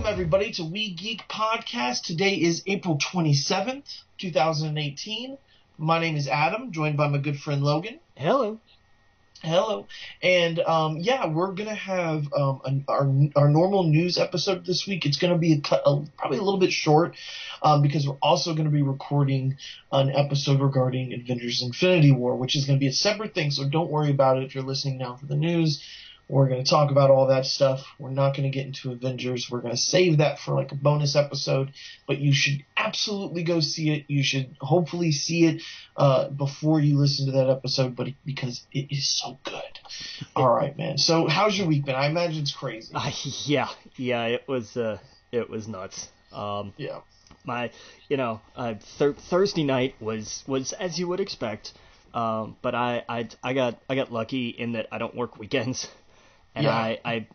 Everybody to We Geek podcast. Today is April 27th, 2018. My name is Adam, joined by my good friend Logan. Hello. Hello. And we're going to have our normal news episode this week. It's going to be probably a little bit short because we're also going to be recording an episode regarding Avengers Infinity War, which is going to be a separate thing, so don't worry about it if you're listening now for the news. We're going to talk about all that stuff. We're not going to get into Avengers. We're going to save that for like a bonus episode. But you should absolutely go see it. You should hopefully see it before you listen to that episode, because it is so good. All right, man. So how's your week been? I imagine it's crazy. Yeah. It was nuts. My Thursday night was as you would expect. But I got lucky in that I don't work weekends. And yeah. I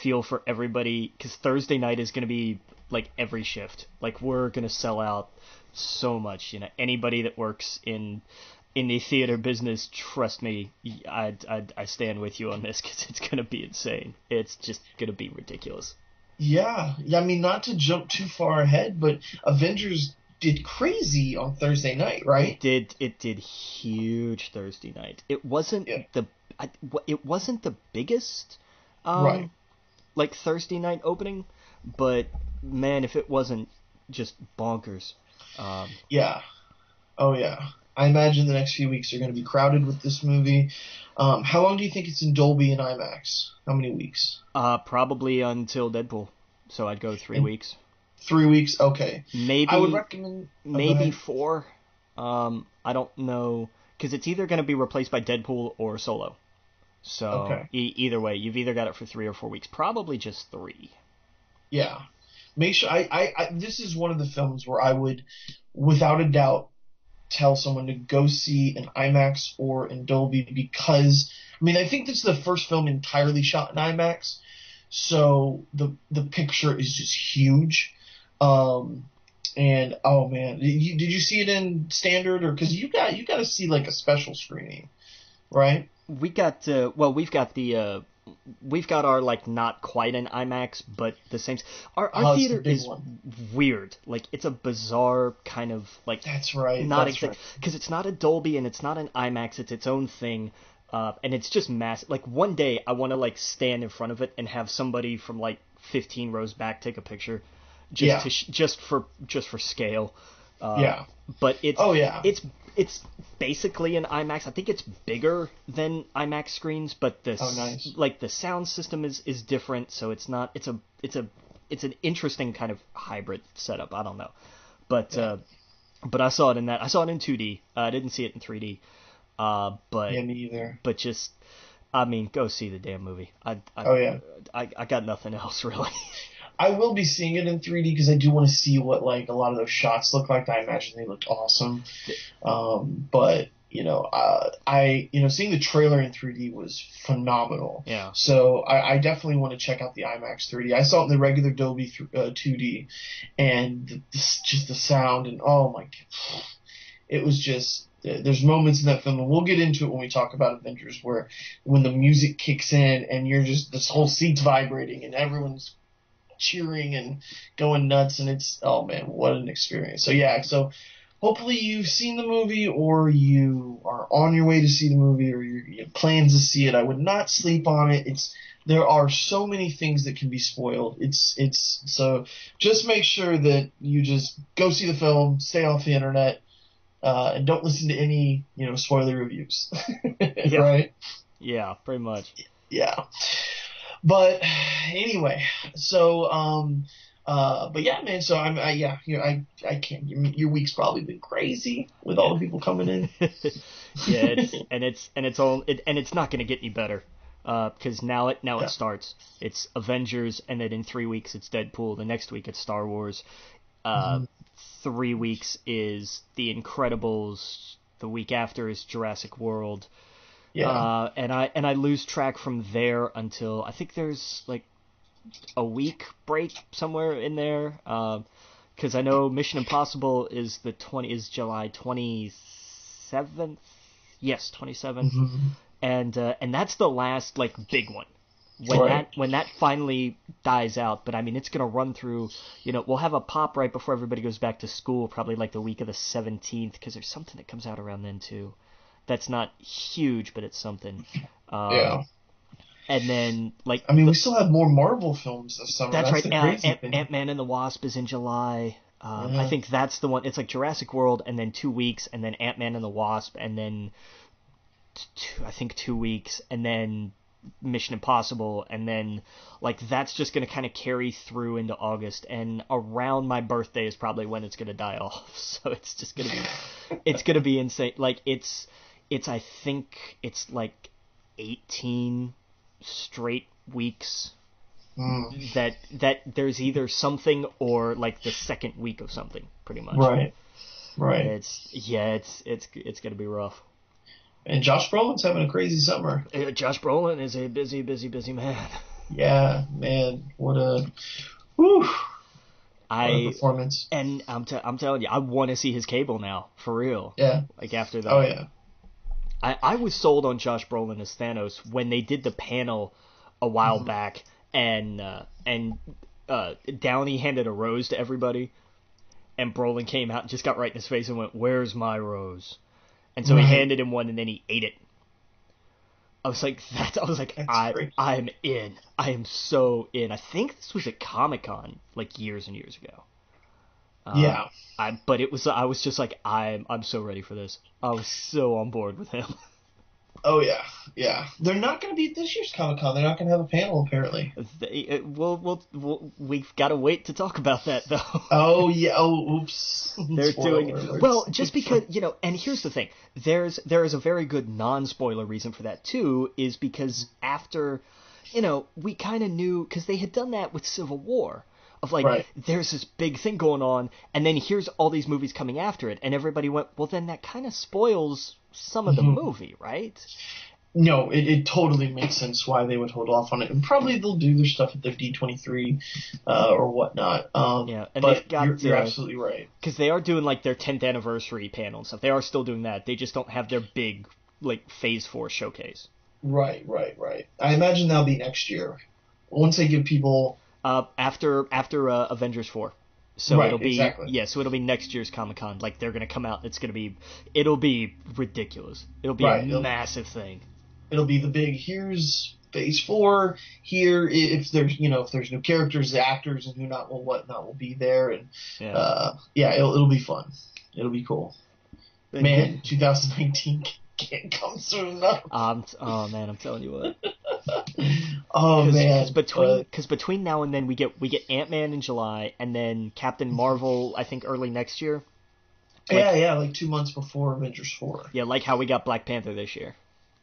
feel for everybody, because Thursday night is going to be like every shift. Like, we're going to sell out so much. Anybody that works in the theater business, trust me, I stand with you on this, because it's going to be insane. It's just going to be ridiculous. Yeah. I mean, not to jump too far ahead, but Avengers did crazy on Thursday night, right? It did huge Thursday night. It wasn't it wasn't the biggest right, like Thursday night opening, but man, if it wasn't just bonkers. Yeah. Oh yeah. I imagine the next few weeks are going to be crowded with this movie. How long do you think it's in Dolby and IMAX? How many weeks? Probably until Deadpool. So I'd go 3 weeks. 3 weeks, okay. Maybe I would recommend maybe 4. I don't know, because it's either going to be replaced by Deadpool or Solo. So okay. Either way, you've either got it for 3 or 4 weeks. Probably just 3. Yeah, make sure. I this is one of the films where I would, without a doubt, tell someone to go see in IMAX or in Dolby, because I think this is the first film entirely shot in IMAX, so the picture is just huge. And oh man, did you see it in standard, or because you got to see like a special screening, right? We've got our like not quite an IMAX, but the same. Our theater is weird. Like, it's a bizarre kind of like. That's right. Not exactly, because it's not a Dolby and it's not an IMAX. It's its own thing, and it's just massive. Like, one day I want to like stand in front of it and have somebody from like 15 rows back take a picture. Just for scale. But it's basically an IMAX. I think it's bigger than IMAX screens, but nice. Like the sound system is different, so it's not. It's an interesting kind of hybrid setup. I don't know, but I saw it in that. I saw it in 2D. I didn't see it in 3D. But yeah, me either. But just, go see the damn movie. I got nothing else really. I will be seeing it in 3D because I do want to see what like a lot of those shots look like. I imagine they looked awesome. But seeing the trailer in 3D was phenomenal. Yeah. So I definitely want to check out the IMAX 3D. I saw it in the regular Dolby 2D, and just the sound and oh my, it was just. There's moments in that film, and we'll get into it when we talk about Avengers, where when the music kicks in and you're just, this whole seat's vibrating and everyone's cheering and going nuts, and it's, oh man, what an experience. So hopefully you've seen the movie, or you are on your way to see the movie, or you have plans to see it. I would not sleep on it. There are so many things that can be spoiled. So just make sure that you just go see the film, stay off the internet, and don't listen to any, spoiler reviews. Yeah. Right? Yeah, pretty much. Yeah. But anyway, so but yeah, man. So I can't. Your week's probably been crazy with all the people coming in. Yeah, it's not going to get any better. because now it starts. It's Avengers, and then in 3 weeks it's Deadpool. The next week it's Star Wars. 3 weeks is The Incredibles. The week after is Jurassic World. Yeah. And I lose track from there until I think there's like a week break somewhere in there. Because I know Mission Impossible is July 27th. Yes, 27th. And that's the last like big one. When that finally dies out, but I mean it's gonna run through. We'll have a pop right before everybody goes back to school, probably like the week of the 17th, because there's something that comes out around then too. That's not huge, but it's something. Yeah. And then like we still have more Marvel films this summer. That's right. The crazy thing. Ant-Man and the Wasp is in July. I think that's the one. It's like Jurassic World, and then 2 weeks, and then Ant-Man and the Wasp, and then I think 2 weeks, and then Mission Impossible, and then like that's just going to kind of carry through into August, and around my birthday is probably when it's going to die off. So it's just going to be insane. Like it's I think it's like 18 straight weeks that there's either something or like the second week of something, pretty much. Right. It's going to be rough. And Josh Brolin's having a crazy summer. Josh Brolin is a busy man. Yeah, man. What a performance. And I'm telling you, I want to see his Cable now, for real. Yeah. Like after that. Oh, yeah. I was sold on Josh Brolin as Thanos when they did the panel a while back, and Downey handed a rose to everybody, and Brolin came out and just got right in his face and went, "Where's my rose?" And so he handed him one, and then he ate it. I was like, I'm in. I am so in. I think this was at Comic-Con, like years and years ago. Yeah. But I was just like, I'm so ready for this. I was so on board with him. Oh, yeah. Yeah. They're not going to be at this year's Comic-Con. They're not going to have a panel, apparently. We've got to wait to talk about that, though. Oh, yeah. Oh, oops. They're doing well, just because, and here's the thing. There is a very good non-spoiler reason for that, too, is because after, we kind of knew, because they had done that with Civil War. Of like, there's this big thing going on, and then here's all these movies coming after it, and everybody went, well, then that kind of spoils some of the movie, right? No, it totally makes sense why they would hold off on it, and probably they'll do their stuff at their D23 or whatnot. And but you're absolutely right, because they are doing like their 10th anniversary panel and stuff. They are still doing that. They just don't have their big like Phase 4 showcase. Right. I imagine that'll be next year once they give people. After Avengers 4. So it'll be exactly. So it'll be next year's Comic-Con. Like they're going to come out, it'll be ridiculous. It'll be a massive thing. It'll be the big here's Phase 4, here if there's new characters, the actors and whatnot will be there, and it'll be fun. It'll be cool. Man, 2019 can't come soon enough. Oh man, I'm telling you what. Man, because between now and then we get Ant-Man in July, and then Captain Marvel I think early next year. Like 2 months before Avengers 4. Yeah, like how we got Black Panther this year.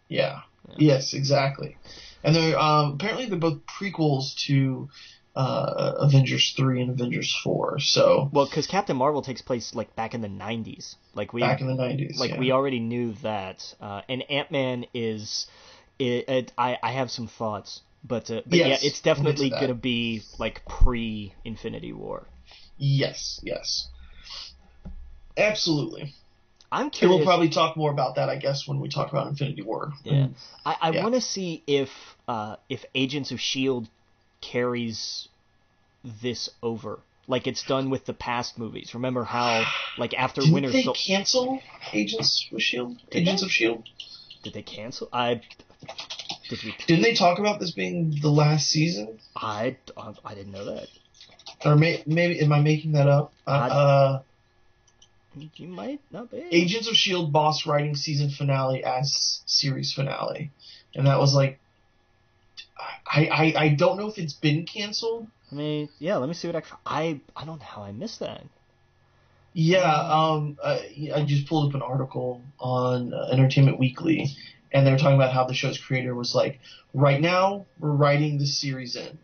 Yeah. Yes, exactly. And they're apparently they're both prequels to Avengers 3 and Avengers 4. So because Captain Marvel takes place like back in the 90s. Back in the 90s. We already knew that. And Ant-Man is. I have some thoughts, but it's definitely going to be like pre-Infinity War. Yes. Absolutely. I'm curious. And we'll probably talk more about that, I guess, when we talk about Infinity War. Yeah. I want to see if Agents of S.H.I.E.L.D. carries this over. Like it's done with the past movies. Remember how, like, after Winter Soldier... Didn't they cancel Agents of S.H.I.E.L.D.? Agents of S.H.I.E.L.D.? Did they cancel? Didn't they talk about this being the last season? I didn't know that. Or maybe am I making that up? You might not be. Agents of S.H.I.E.L.D. boss writing season finale as series finale, and that was like, I don't know if it's been canceled. I mean, let me see what I don't know how I missed that. Yeah, I just pulled up an article on Entertainment Weekly, and they're talking about how the show's creator was like, right now we're writing the series end.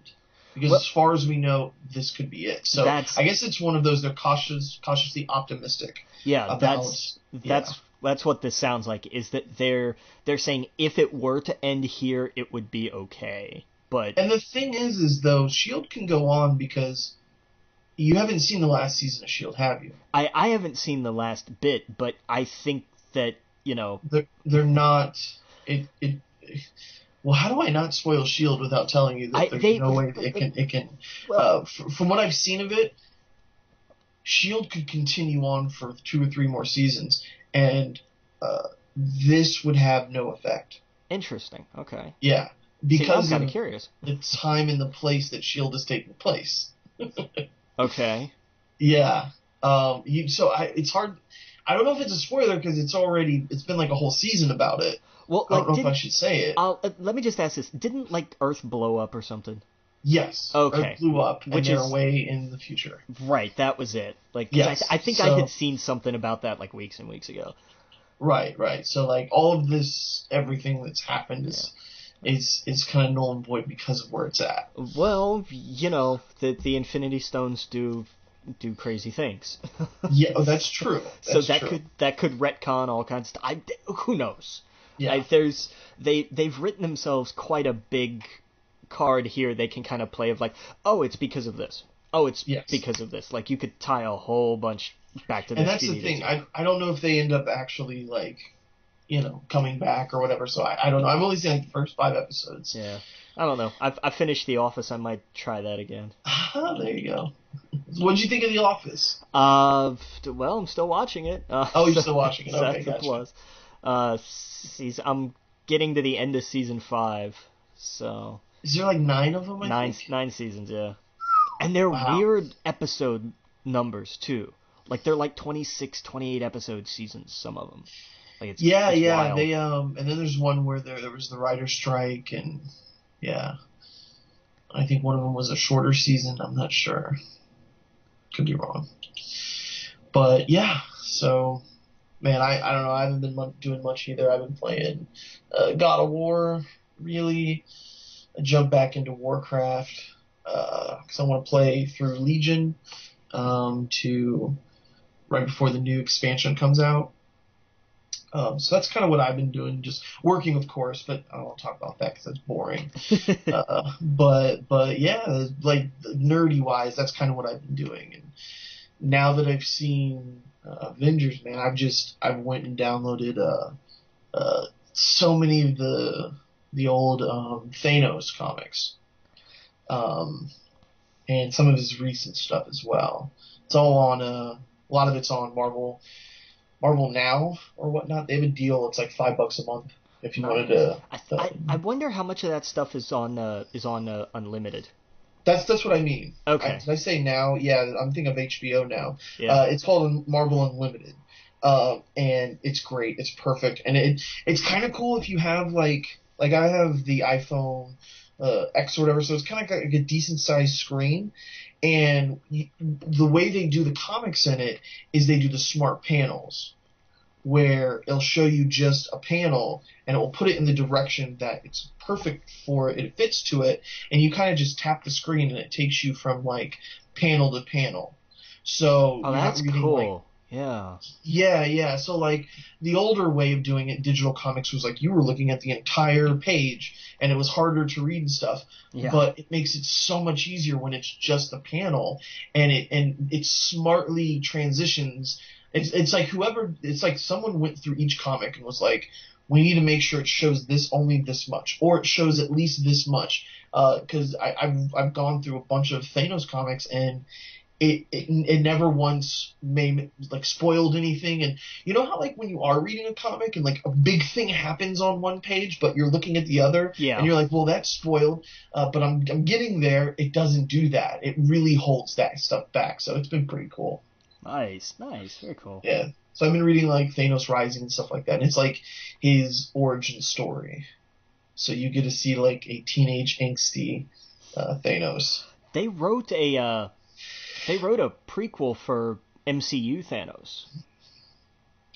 Because as far as we know, this could be it. So I guess it's one of those, they're cautiously optimistic. Yeah, that's what this sounds like, is that they're saying if it were to end here, it would be okay. And the thing is though, S.H.I.E.L.D. can go on because you haven't seen the last season of S.H.I.E.L.D., have you? I haven't seen the last bit, but I think that, They're not... Well, how do I not spoil S.H.I.E.L.D. without telling you that there's no way it can... Well, from what I've seen of it, S.H.I.E.L.D. could continue on for 2 or 3 more seasons, and this would have no effect. Interesting. Okay. Yeah. Because I'm kind of curious. The time and the place that S.H.I.E.L.D. is taking place. Okay. Yeah. It's hard... I don't know if it's a spoiler because it's been like a whole season about it. Well, I don't know if I should say it. Let me just ask this. Didn't, Earth blow up or something? Yes. Okay. Earth blew up, and they're away in the future. Right, that was it. Yes. I think I had seen something about that, weeks and weeks ago. Right. So, all of this, everything that's happened is kind of null and void because of where it's at. Well, the Infinity Stones do crazy things. Yeah, that's true. That could retcon all kinds of stuff. Who knows? Yeah. They've written themselves quite a big card here they can kind of play of it's because of this. Oh, it's because of this. You could tie a whole bunch back to this. And that's the thing. I don't know if they end up actually coming back or whatever. So I don't know. I've only seen the first 5 episodes. Yeah. I don't know. I finished The Office. I might try that again. There you go. What'd you think of The Office? Well, I'm still watching it. You're still watching it. Okay, gotcha. I'm getting to the end of season 5, so... Is there 9 of them, I think? 9 seasons, yeah. And they're weird episode numbers, too. They're 26, 28 episode seasons, some of them. It's wild. They, and then there's one where there was the writer's strike, and, yeah. I think one of them was a shorter season, I'm not sure. Could be wrong. But, yeah, so... Man, I don't know. I haven't been doing much either. I've been playing God of War, really. I jumped back into Warcraft because I want to play through Legion to right before the new expansion comes out. So that's kind of what I've been doing, just working, of course, but I don't want to talk about that because that's boring. But yeah, nerdy-wise, that's kind of what I've been doing. And now that I've seen... Avengers, man, I've went and downloaded so many of the old Thanos comics, and some of his recent stuff as well. It's all on a lot of it's on Marvel Now or whatnot. They have a deal. It's $5 a month if you wanted to. I wonder how much of that stuff is on Unlimited. That's what I mean. Okay. I say now, yeah, I'm thinking of HBO now. Yeah. It's called Marvel Unlimited. And it's great. It's perfect. And it's kind of cool if you have I have the iPhone X or whatever, so it's kind of like a decent sized screen. And the way they do the comics in it is they do the smart panels, where it'll show you just a panel and it will put it in the direction that it's perfect for it. It fits to it, and you kind of just tap the screen and it takes you from panel to panel. So that's cool. Yeah. Yeah. So the older way of doing it, digital comics, was you were looking at the entire page and it was harder to read and stuff. Yeah. But it makes it so much easier when it's just a panel, and it smartly transitions. It's like someone went through each comic and was like, we need to make sure it shows this only this much, or it shows at least this much. Because I've gone through a bunch of Thanos comics, and it never once made spoiled anything. And you know how when you are reading a comic and a big thing happens on one page, but you're looking at the other, and you're well, that's spoiled. But I'm getting there. It doesn't do that. It really holds that stuff back. So it's been pretty cool. Nice, very cool. Yeah, so I've been reading Thanos Rising and stuff like that, and it's his origin story. So you get to see a teenage angsty Thanos. They wrote a prequel for MCU Thanos.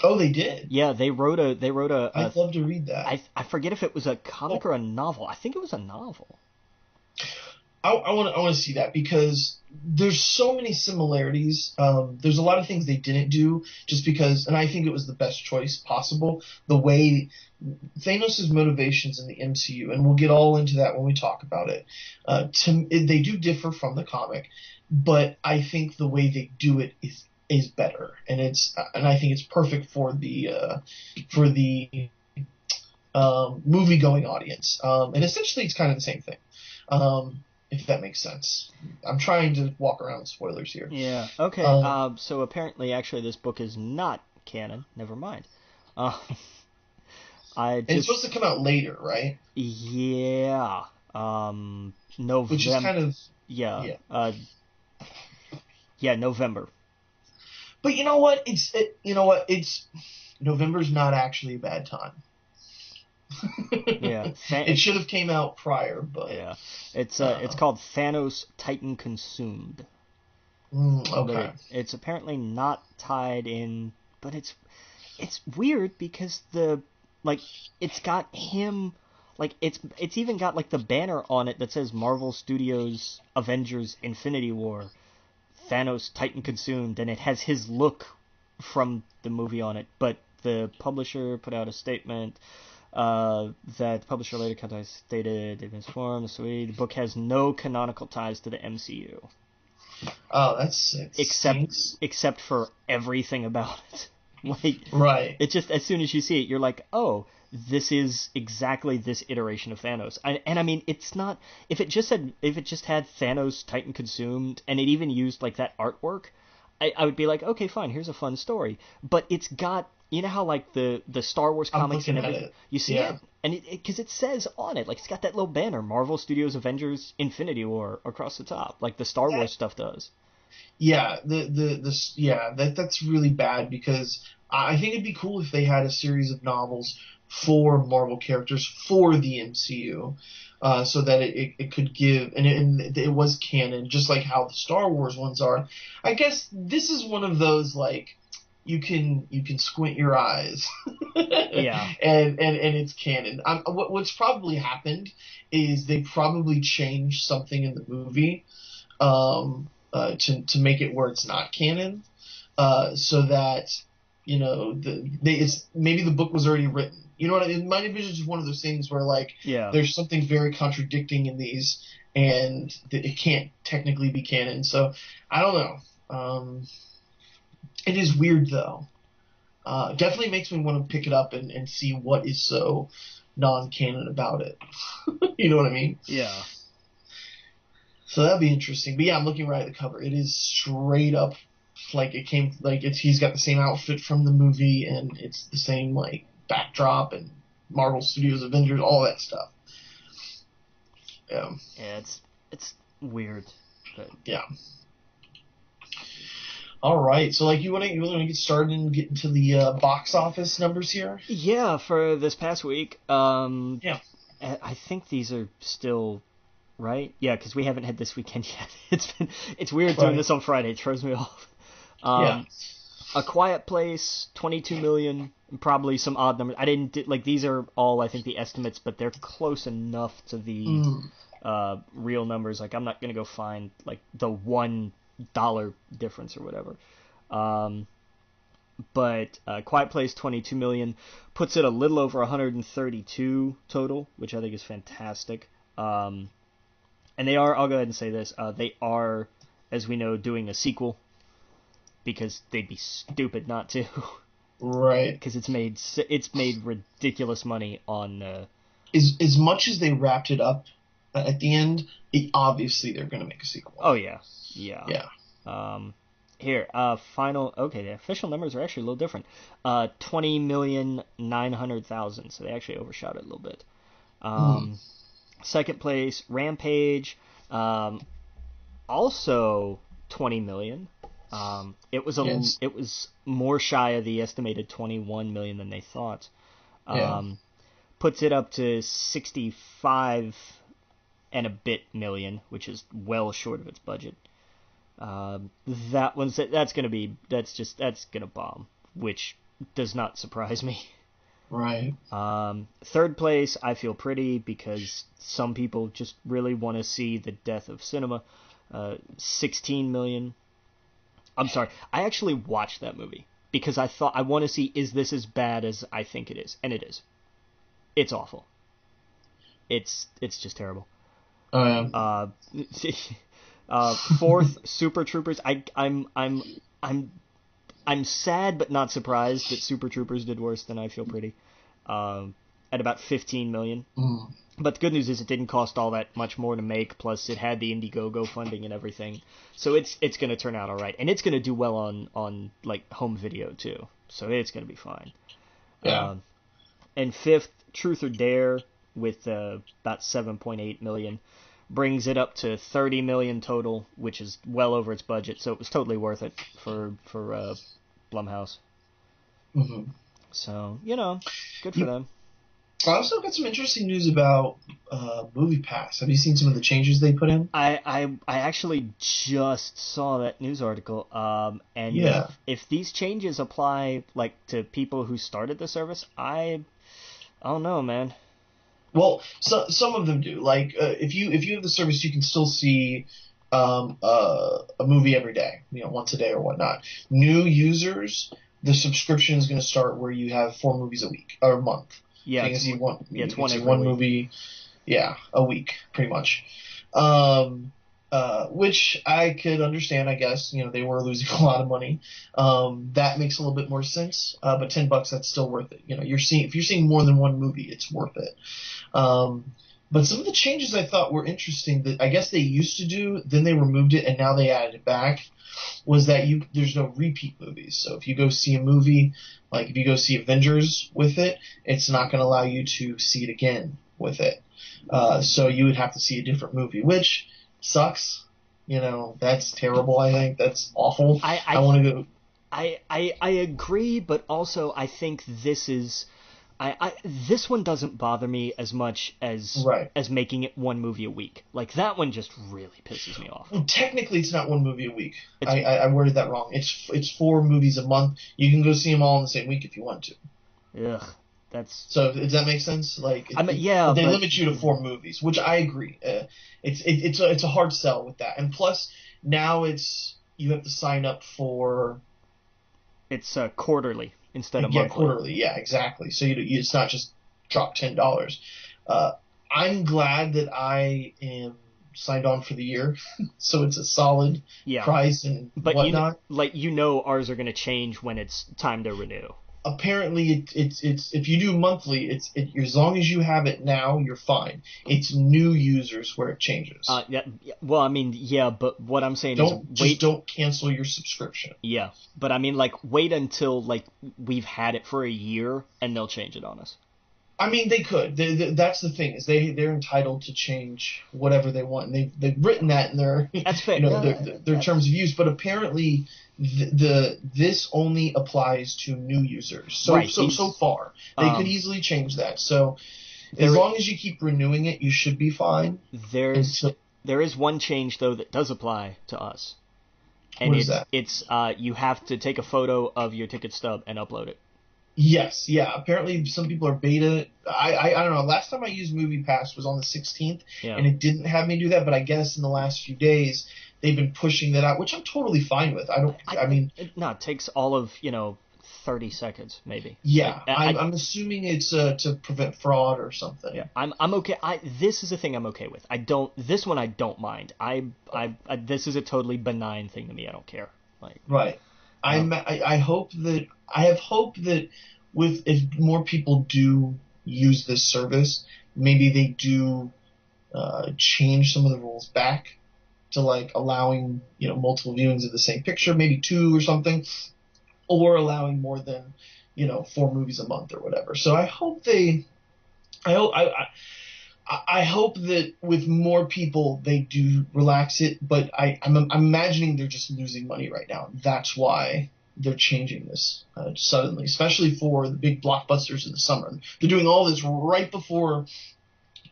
Oh, they did. Yeah, they wrote I'd love to read that. I forget if it was a comic or a novel. I think it was a novel. I want to see that because there's so many similarities. There's a lot of things they didn't do just because, and I think it was the best choice possible. The way Thanos' motivations in the MCU, and we'll get all into that when we talk about it. They do differ from the comic, but I think the way they do it is better, and I think it's perfect for the movie going audience. And essentially, it's kind of the same thing. If that makes sense. I'm trying to walk around with spoilers here. Yeah. Okay. So apparently, actually, this book is not canon. Never mind. It's supposed to come out later, right? Yeah. November. Which is kind of yeah. November. But you know what? It's November's not actually a bad time. Yeah, it should have came out prior, but yeah, it's called Thanos Titan Consumed. Okay, it's apparently not tied in, but it's weird because it's got him, it's even got like the banner on it that says Marvel Studios Avengers Infinity War, Thanos Titan Consumed, and it has his look from the movie on it, but the publisher put out a statement. That the publisher later stated they've been informed the book has no canonical ties to the MCU. Oh, that's except for everything about it. Right. It just, as soon as you see it, you're like, oh, this is exactly this iteration of Thanos. And I mean, it's not, if it just had Thanos Titan Consumed and it even used like that artwork, I would be like, okay, fine, here's a fun story. But it's got, you know how like the Star Wars comics and everything, you see it, and because it says on it, like it's got that little banner, Marvel Studios Avengers Infinity War across the top, like the Star Wars stuff does. Yeah, that's really bad because I think it'd be cool if they had a series of novels for Marvel characters for the MCU, so that it could give and it was canon, just like how the Star Wars ones are. I guess this is one of those like. You can squint your eyes, yeah, and it's canon. What's probably happened is they probably changed something in the movie, to make it where it's not canon, so that maybe the book was already written. You know what I mean? My Division is one of those things where like there's something very contradicting in these, and it can't technically be canon. So I don't know. It is weird, though. Definitely makes me want to pick it up and see what is so non-canon about it. You know what I mean? Yeah. So that'd be interesting. But yeah, I'm looking right at the cover. It is straight up like it came, like he's got the same outfit from the movie, and it's the same like backdrop and Marvel Studios Avengers, all that stuff. Yeah. Yeah, it's weird. But... Yeah. All right, so like you want to get started and get into the box office numbers here? Yeah, for this past week. Yeah. I think these are still right. Yeah, because we haven't had this weekend yet. It's weird doing this on Friday. It throws me off. Yeah. A Quiet Place, 22 million. Probably some odd numbers. I didn't like these are all I think the estimates, but they're close enough to the real numbers. Like I'm not gonna go find like the $1 difference or whatever. But Quiet Place 22 million puts it a little over 132 total, which I think is fantastic. And they are, I'll go ahead and say this, they are, as we know, doing a sequel because they'd be stupid not to. Right. Because it's made ridiculous money on as much as they wrapped it up at the end, obviously they're going to make a sequel. Oh yeah. Here, final. Okay, the official numbers are actually a little different. 20,900,000. So they actually overshot it a little bit. Second place, Rampage. Also 20 million. It was more shy of the estimated 21 million than they thought. Puts it up to 65 and a bit million, which is well short of its budget. That's gonna bomb, which does not surprise me. Right. Third place, I Feel Pretty, because some people just really want to see the death of cinema. 16 million. I'm sorry, I actually watched that movie because I thought I want to see, is this as bad as I think it is? And it is. It's awful. It's just terrible. Oh yeah. Fourth, Super Troopers. I'm sad but not surprised that Super Troopers did worse than I Feel Pretty, at about 15 million. Mm. But the good news is it didn't cost all that much more to make. Plus, it had the Indiegogo funding and everything, so it's going to turn out all right, and it's going to do well on like home video too. So it's going to be fine. Yeah. And fifth, Truth or Dare, with about 7.8 million, brings it up to 30 million total, which is well over its budget. So it was totally worth it for Blumhouse. Mm-hmm. So good for them. I also got some interesting news about Movie Pass. Have you seen some of the changes they put in? I actually just saw that news article. And yeah. if these changes apply like to people who started the service, I don't know, man. Well, some of them do. Like if you have the service, you can still see a movie every day, once a day or whatnot. New users, the subscription is going to start where you have 4 movies a week or a month. Yeah, so you it's one every one week. movie, a week pretty much. Which I could understand. I guess they were losing a lot of money. That makes a little bit more sense. But $10, that's still worth it. If you're seeing more than one movie, it's worth it. But some of the changes I thought were interesting that I guess they used to do, then they removed it, and now they added it back, was that there's no repeat movies. So if you go see a movie, like if you go see Avengers with it, it's not going to allow you to see it again with it. So you would have to see a different movie, which sucks. That's terrible, I think. That's awful. I want to go... I agree, but also I think this is... this one doesn't bother me as much as making it one movie a week. Like, that one just really pisses me off. Well, technically, it's not one movie a week. I worded that wrong. It's 4 movies a month. You can go see them all in the same week if you want to. Ugh, that's... So, does that make sense? Like, they limit you to 4 movies, which I agree. It's a hard sell with that. And plus, now you have to sign up for... It's quarterly. Instead of monthly. Yeah, quarterly. Yeah, exactly. So it's not just drop $10. I'm glad that I am signed on for the year, so it's a solid price and whatnot. Ours are going to change when it's time to renew. Apparently, it's if you do monthly, as long as you have it now, you're fine. It's new users where it changes. Well, I mean, but what I'm saying is don't cancel your subscription. Yeah, but I mean, wait until we've had it for a year and they'll change it on us. I mean, they could. That's the thing, is they're entitled to change whatever they want. And they've written that in their that's fair. Their terms of use. But apparently, this only applies to new users. So far, they could easily change that. So as long as you keep renewing it, you should be fine. There is one change though that does apply to us. And what is that? It's you have to take a photo of your ticket stub and upload it. Yes, yeah. Apparently, some people are beta. I don't know. Last time I used Movie Pass was on the 16th, and it didn't have me do that. But I guess in the last few days, they've been pushing that out, which I'm totally fine with. It takes all of 30 seconds maybe. Yeah, I'm assuming it's to prevent fraud or something. Yeah, I'm okay. This is a thing I'm okay with. This one I don't mind. This is a totally benign thing to me. I don't care. Right. I hope that if more people do use this service, maybe they do change some of the rules back to allowing multiple viewings of the same picture, maybe 2 or something, or allowing more than 4 movies a month or whatever. So I hope I hope that with more people they do relax it, but I'm imagining they're just losing money right now. That's why they're changing this suddenly, especially for the big blockbusters in the summer. They're doing all this right before,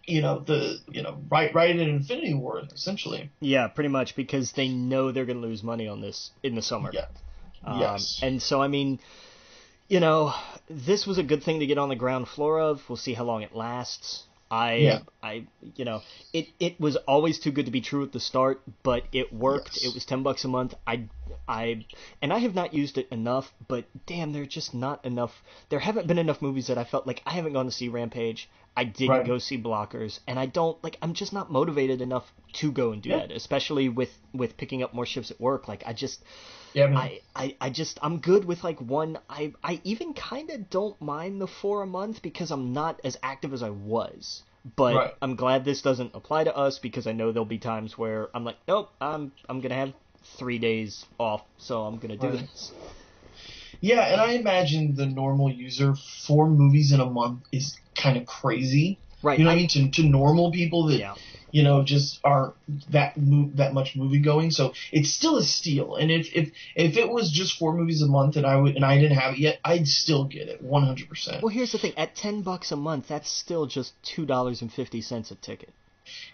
right at Infinity War, essentially. Yeah, pretty much, because they know they're going to lose money on this in the summer. Yeah. Yes. And so, I mean, You know, this was a good thing to get on the ground floor of. We'll see how long it lasts. Yeah. You know, it was always too good to be true at the start, but it worked. Yes. It was $10 a month. And I have not used it enough, but damn, there's just not enough. There haven't been enough movies that I felt like I haven't gone to see Rampage. I didn't Right. go see Blockers, and I don't like. I'm just not motivated enough to go and do Yeah. that, especially with picking up more shifts at work. Like Yeah, man. I'm good with like one. I even kind of don't mind the 4 a month because I'm not as active as I was. But Right. I'm glad this doesn't apply to us because I know there'll be times where I'm like, nope, I'm gonna have 3 days off, so I'm gonna do Right. this. Yeah, and I imagine the normal user, 4 movies in a month is kind of crazy. Right. You know what I mean? To normal people that Yeah. just aren't that much movie going. So it's still a steal. And if it was just 4 movies a month and I didn't have it yet, I'd still get it 100%. Well, here's the thing: at $10 a month, that's still just $2.50 a ticket.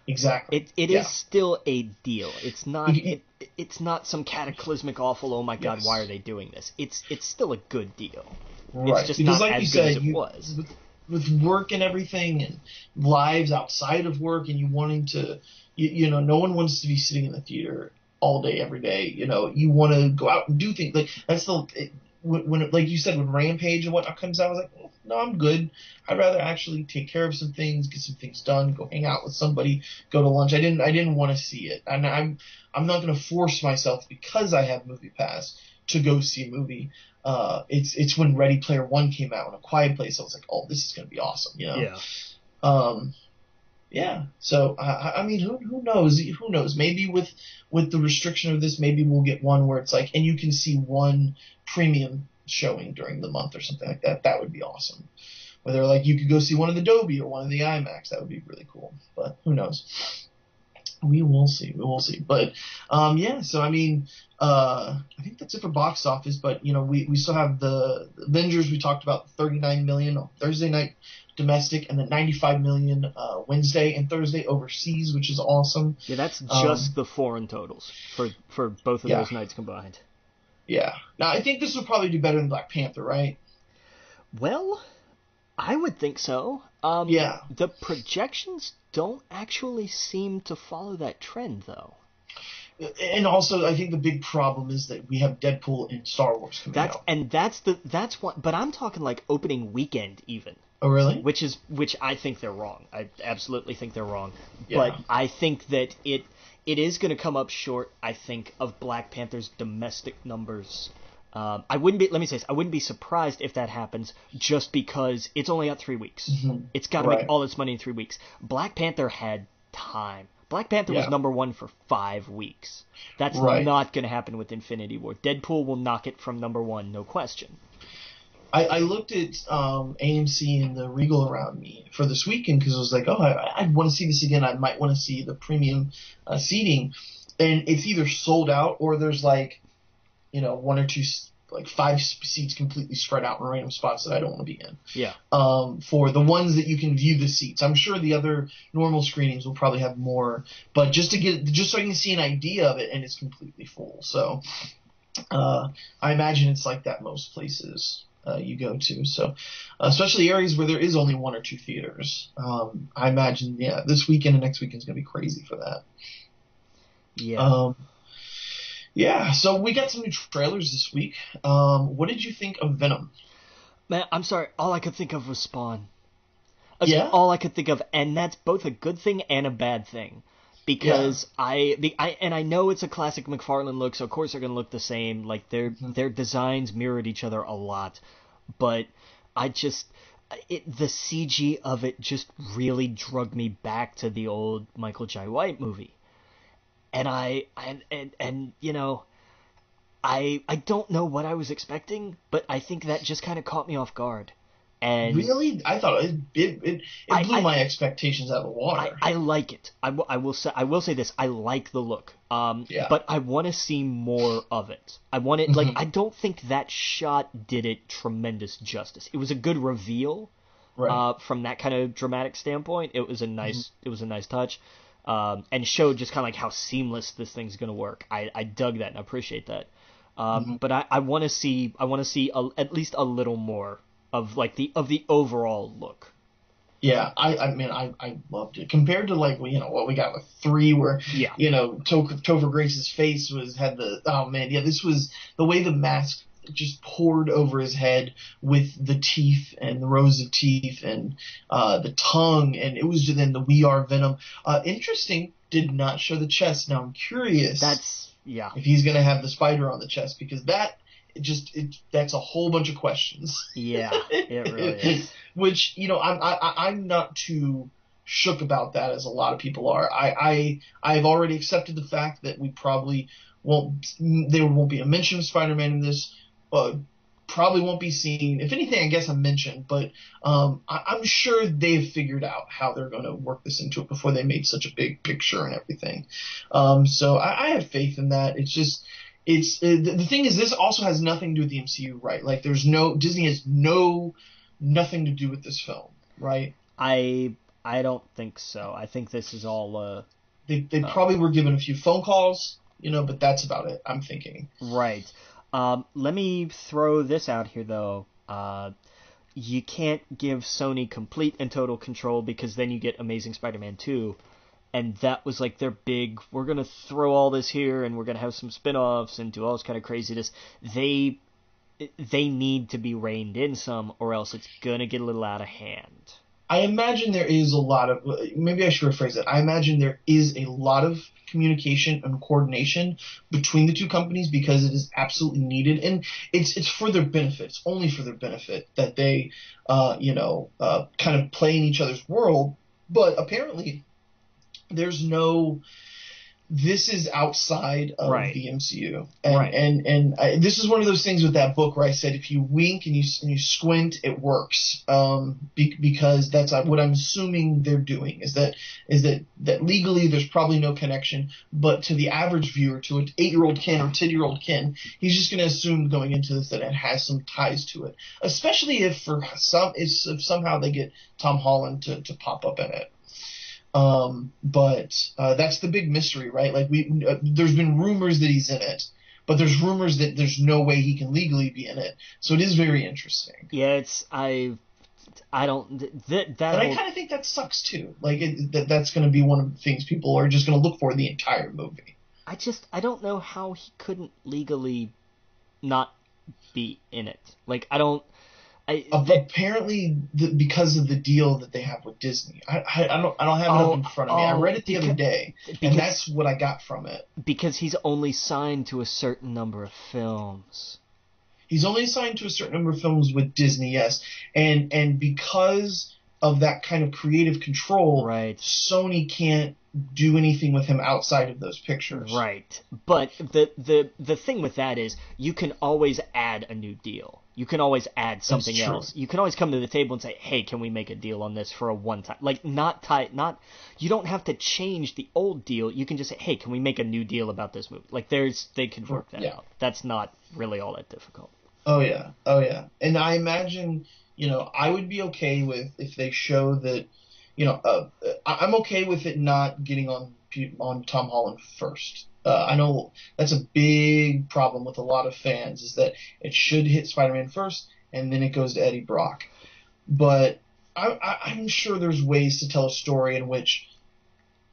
Exactly. It Yeah. is still a deal. It's not It- it's not some cataclysmic awful. Oh my God, Yes. why are they doing this? It's still a good deal. Right. It's just Because not like you as good as said, it was. with work and everything and lives outside of work and you wanting to, no one wants to be sitting in the theater all day, every day. You want to go out and do things. Like, that's like you said, when Rampage and whatnot comes out, I was like, no, I'm good. I'd rather actually take care of some things, get some things done, go hang out with somebody, go to lunch. I didn't want to see it. And I'm not going to force myself because I have Movie Pass to go see a movie. It's when Ready Player One came out and A Quiet Place. I was like, oh, this is going to be awesome, Yeah. Um, yeah. So I mean, who knows? Who knows? Maybe with the restriction of this, maybe we'll get one where it's like, and you can see one premium showing during the month or something like that. That would be awesome. Whether like you could go see one of the Dolby or one of the IMAX, that would be really cool. But who knows? We will see. We will see. But yeah. So I mean, I think that's it for box office. But we still have the Avengers. We talked about 39 million on Thursday night domestic, and then 95 million Wednesday and Thursday overseas, which is awesome. Yeah, that's just the foreign totals for both of Yeah. those nights combined. Yeah. Now I think this will probably do better than Black Panther, right? Well, I would think so. Yeah. The projections don't actually seem to follow that trend, though. And also, I think the big problem is that we have Deadpool and Star Wars coming out. That's what. But I'm talking like opening weekend even. Oh, really? Which I think they're wrong. I absolutely think they're wrong. Yeah. But I think that it is going to come up short, I think, of Black Panther's domestic numbers. I wouldn't be. Let me say this. I wouldn't be surprised if that happens, just because it's only out 3 weeks. Mm-hmm. It's got to Right. make all its money in 3 weeks. Black Panther had time. Black Panther was Yeah. number one for 5 weeks. That's Right. not going to happen with Infinity War. Deadpool will knock it from number one, no question. I looked at AMC and the Regal around me for this weekend because I was like, oh, I want to see this again. I might want to see the premium seating, and it's either sold out or there's like, one or two, like 5 seats completely spread out in random spots that I don't want to be in. Yeah. For the ones that you can view the seats, I'm sure the other normal screenings will probably have more, but just so I can see an idea of it, and it's completely full. So I imagine it's like that most places you go to. So especially areas where there is only 1 or 2 theaters. I imagine, this weekend and next weekend is going to be crazy for that. Yeah. Yeah, so we got some new trailers this week. What did you think of Venom? Man, I'm sorry. All I could think of was Spawn. Yeah? All I could think of, and that's both a good thing and a bad thing. Because I know it's a classic McFarlane look, so of course they're going to look the same. Like, their designs mirrored each other a lot. But the CG of it just really drugged me back to the old Michael Jai White movie. And I don't know what I was expecting, but I think that just kind of caught me off guard. And Really? I thought it blew my expectations out of the water. I like it. I will say this. I like the look. Yeah. But I want to see more of it. I want it like I don't think that shot did it tremendous justice. It was a good reveal. Right. From that kind of dramatic standpoint, it was a nice touch. And showed just kind of like how seamless this thing's going to work. I dug that and I appreciate that. But I want to see at least a little more of like the overall look. Yeah, I mean, I loved it compared to like what we got with 3, where Topher Grace's face had the oh man, yeah, this was the way the mask just poured over his head with the teeth and the rows of teeth and the tongue, and it was then the "We Are Venom." Interesting, did not show the chest. Now I'm curious. If he's gonna have the spider on the chest, because that's a whole bunch of questions. Yeah, it really is. Which I'm not too shook about that as a lot of people are. I've already accepted the fact that we probably there won't be a mention of Spider-Man in this. Probably won't be seen. If anything, I guess a mention, but I'm sure they've figured out how they're going to work this into it before they made such a big picture and everything. So I have faith in that. It's just. The thing is, this also has nothing to do with the MCU, right? Like, Disney has nothing to do with this film, right? I don't think so. I think this is all. They probably were given a few phone calls, but that's about it. I'm thinking. Right. Let me throw this out here though. You can't give Sony complete and total control, because then you get Amazing Spider-Man 2. And that was like their big, we're going to throw all this here and we're going to have some spin-offs and do all this kind of craziness. They need to be reined in some, or else it's going to get a little out of hand. I imagine there is a lot of, maybe I should rephrase it. I imagine there is a lot of communication and coordination between the two companies, because it is absolutely needed. And it's for their benefit. It's only for their benefit that they, kind of play in each other's world. But apparently this is outside of the MCU. And this is one of those things with that book where I said if you wink and you squint, it works. Because that's what I'm assuming they're doing, is that legally there's probably no connection, but to the average viewer, to an 8-year-old Ken or 10-year-old Ken, he's just going to assume going into this that it has some ties to it, especially if somehow they get Tom Holland to pop up in it. But that's the big mystery, right? Like there's been rumors that he's in it, but there's rumors that there's no way he can legally be in it. So it is very interesting. Yeah, I don't that. But I kind of think that sucks too. Like that's going to be one of the things people are just going to look for the entire movie. I don't know how he couldn't legally not be in it. Like apparently, because of the deal that they have with Disney, I don't have it up in front of me. I read it the other day, and that's what I got from it. Because he's only signed to a certain number of films. He's only signed to a certain number of films with Disney, yes, and because of that kind of creative control, Sony can't do anything with him outside of those pictures. Right, but the thing with that is you can always add a new deal. You can always add something else. You can always come to the table and say, "Hey, can we make a deal on this for a one-time?" Like you don't have to change the old deal. You can just say, "Hey, can we make a new deal about this movie?" Like they could work that out. That's not really all that difficult. Oh yeah. And I imagine, I would be okay with if they show that, I'm okay with it not getting on Tom Holland first. I know that's a big problem with a lot of fans, is that it should hit Spider-Man first and then it goes to Eddie Brock. But I'm sure there's ways to tell a story in which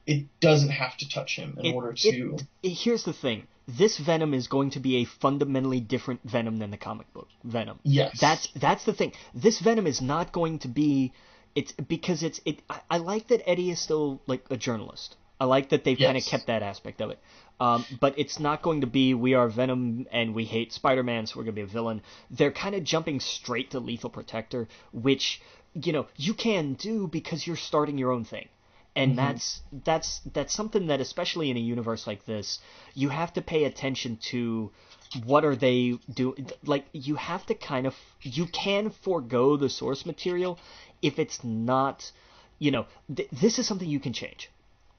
it doesn't have to touch him in order to... Here's the thing. This Venom is going to be a fundamentally different Venom than the comic book Venom. Yes. That's the thing. This Venom is not going to be... I like that Eddie is still like a journalist. I like that they've kind of kept that aspect of it. But it's not going to be, we are Venom and we hate Spider-Man, so we're going to be a villain. They're kind of jumping straight to Lethal Protector, which, you can do because you're starting your own thing. And that's something that, especially in a universe like this, you have to pay attention to. What are they doing? Like, you have to you can forego the source material if it's not, this is something you can change.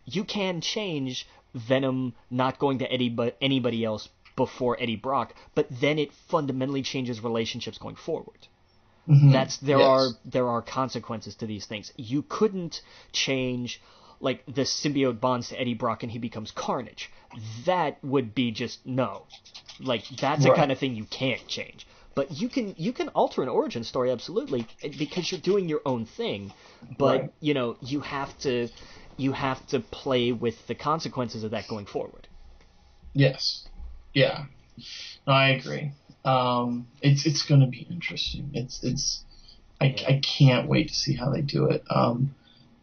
You can change Venom not going to anybody else before Eddie Brock, but then it fundamentally changes relationships going forward. There are consequences to these things. You couldn't change like the symbiote bonds to Eddie Brock and he becomes Carnage. That would be just no. Like that's the kind of thing you can't change. But you can alter an origin story absolutely because you're doing your own thing. But you know, you have to play with the consequences of that going forward. Yes. Yeah. No, I agree. It's going to be interesting. I can't wait to see how they do it.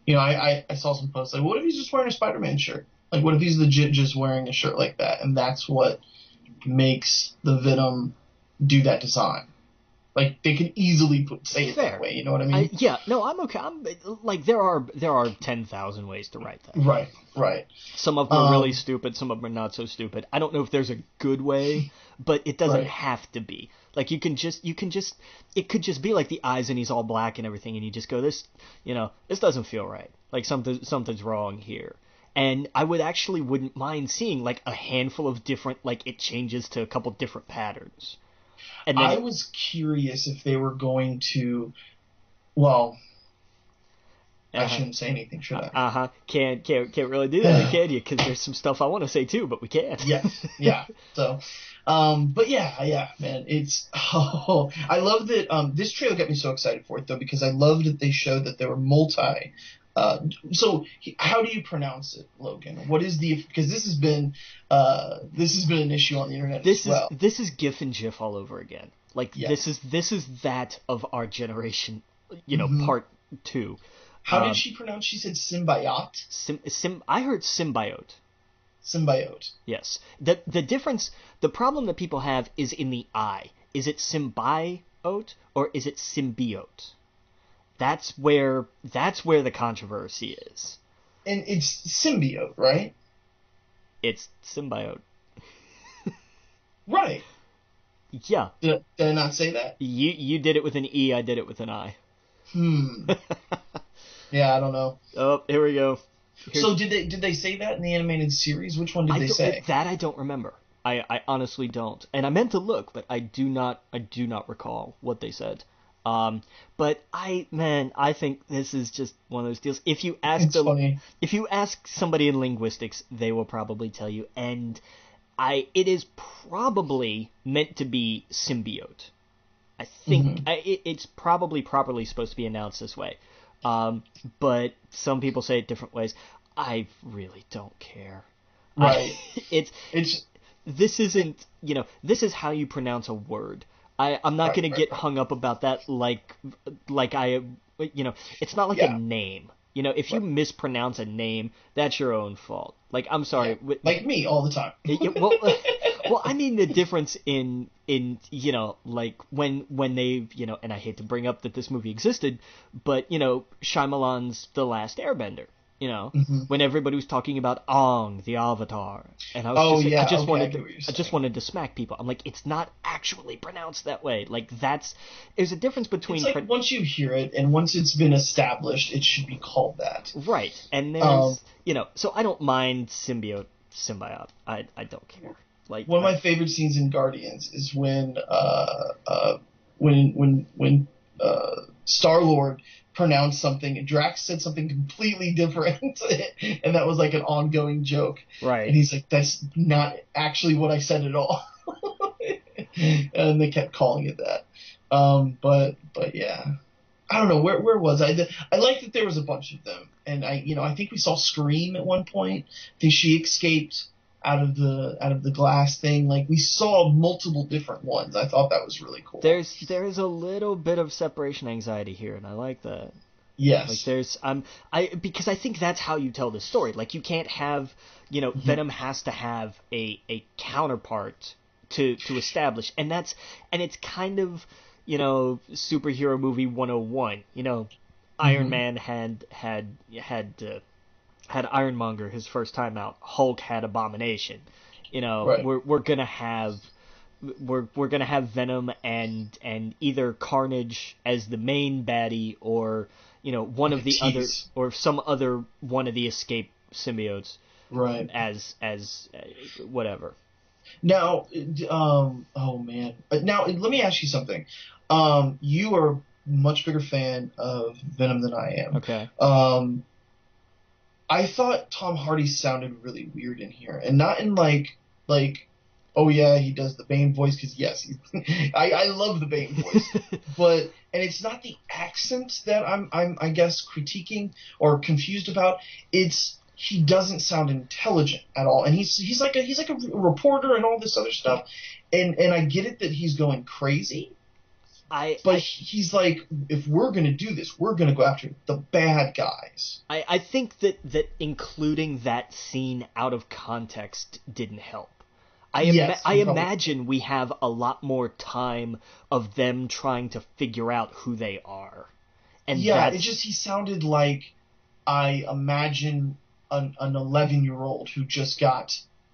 You know, I saw some posts like, what if he's just wearing a Spider-Man shirt? Like, what if he's legit just wearing a shirt like that, and that's what makes the Venom do that design? Like, they can easily say it that way. You know what I mean? I'm okay. I'm like, there are 10,000 ways to write that. Right. Some of them are really stupid. Some of them are not so stupid. I don't know if there's a good way, but it doesn't have to be. Like, it could just be like the eyes and he's all black and everything, and you just go, this doesn't feel right. Like, something's wrong here. And I wouldn't mind seeing like a handful of different, like it changes to a couple different patterns. And then I was curious if they were going to, well, I shouldn't say anything, should I? Can't really do that, can you? Because there's some stuff I want to say too, but we can't. Yeah. So, but yeah, man, I love that. This trailer got me so excited for it though, because I loved that they showed that there were multi. So how do you pronounce it, Logan? What is because this has been an issue on the internet as well. This is GIF and GIF all over again. Like this is that of our generation, part 2. How did she pronounce? She said symbiote. I heard symbiote. Symbiote. Yes. The difference, the problem that people have is in the I. Is it symbiote or is it symbiote? That's where the controversy is. And it's symbiote, right? It's symbiote. Right. Yeah. Did I not say that? You did it with an E, I did it with an I. Yeah, I don't know. Oh, here we go. So did they say that in the animated series? Which one did they say? That I don't remember. I honestly don't. And I meant to look, but I do not recall what they said. But I think this is just one of those deals. If you ask somebody in linguistics, they will probably tell you. And it is probably meant to be symbiote. I think it's probably properly supposed to be announced this way. But some people say it different ways. I really don't care. Right. This isn't, this is how you pronounce a word. I'm not going to get hung up about that like it's not like a name. If you mispronounce a name, that's your own fault. Like, I'm sorry. Yeah. Like me all the time. Well, I mean the difference in like when they, and I hate to bring up that this movie existed, but, Shyamalan's The Last Airbender. When everybody was talking about Aang, the Avatar, and I just wanted to smack people. I'm like, it's not actually pronounced that way. Like, there's a difference between. It's like once you hear it and once it's been established, it should be called that. Right, and there's so I don't mind symbiote. I don't care. Like, one of my favorite scenes in Guardians is when Star-Lord pronounced something and Drax said something completely different and that was like an ongoing joke. Right. And he's like, that's not actually what I said at all. And they kept calling it that. But yeah. I don't know, where was I? I like that there was a bunch of them. And I think we saw Scream at one point. I think she escaped out of the glass thing. Like, we saw multiple different ones. I thought that was really cool. There's a little bit of separation anxiety here, and I like that. Yes. Like, because I think that's how you tell the story. Like, you can't have, Venom has to have a counterpart to establish, and it's kind of, superhero movie 101. Iron Man had Ironmonger his first time out. Hulk had Abomination. Right. We're gonna have Venom and either Carnage as the main baddie, or one of the other, or some other one of the escape symbiotes. Right. As whatever. Now, oh man. Now let me ask you something. You are a much bigger fan of Venom than I am. Okay. I thought Tom Hardy sounded really weird in here, and not in like oh yeah, he does the Bane voice because yes, I love the Bane voice, but and it's not the accent that I'm I guess critiquing or confused about. It's he doesn't sound intelligent at all, and he's like a reporter and all this other stuff, and I get it that he's going crazy. But he's like, if we're going to do this, we're going to go after the bad guys. I think that including that scene out of context didn't help. I imagine we have a lot more time of them trying to figure out who they are. And yeah, it's just he sounded like I imagine an 11-year-old who just got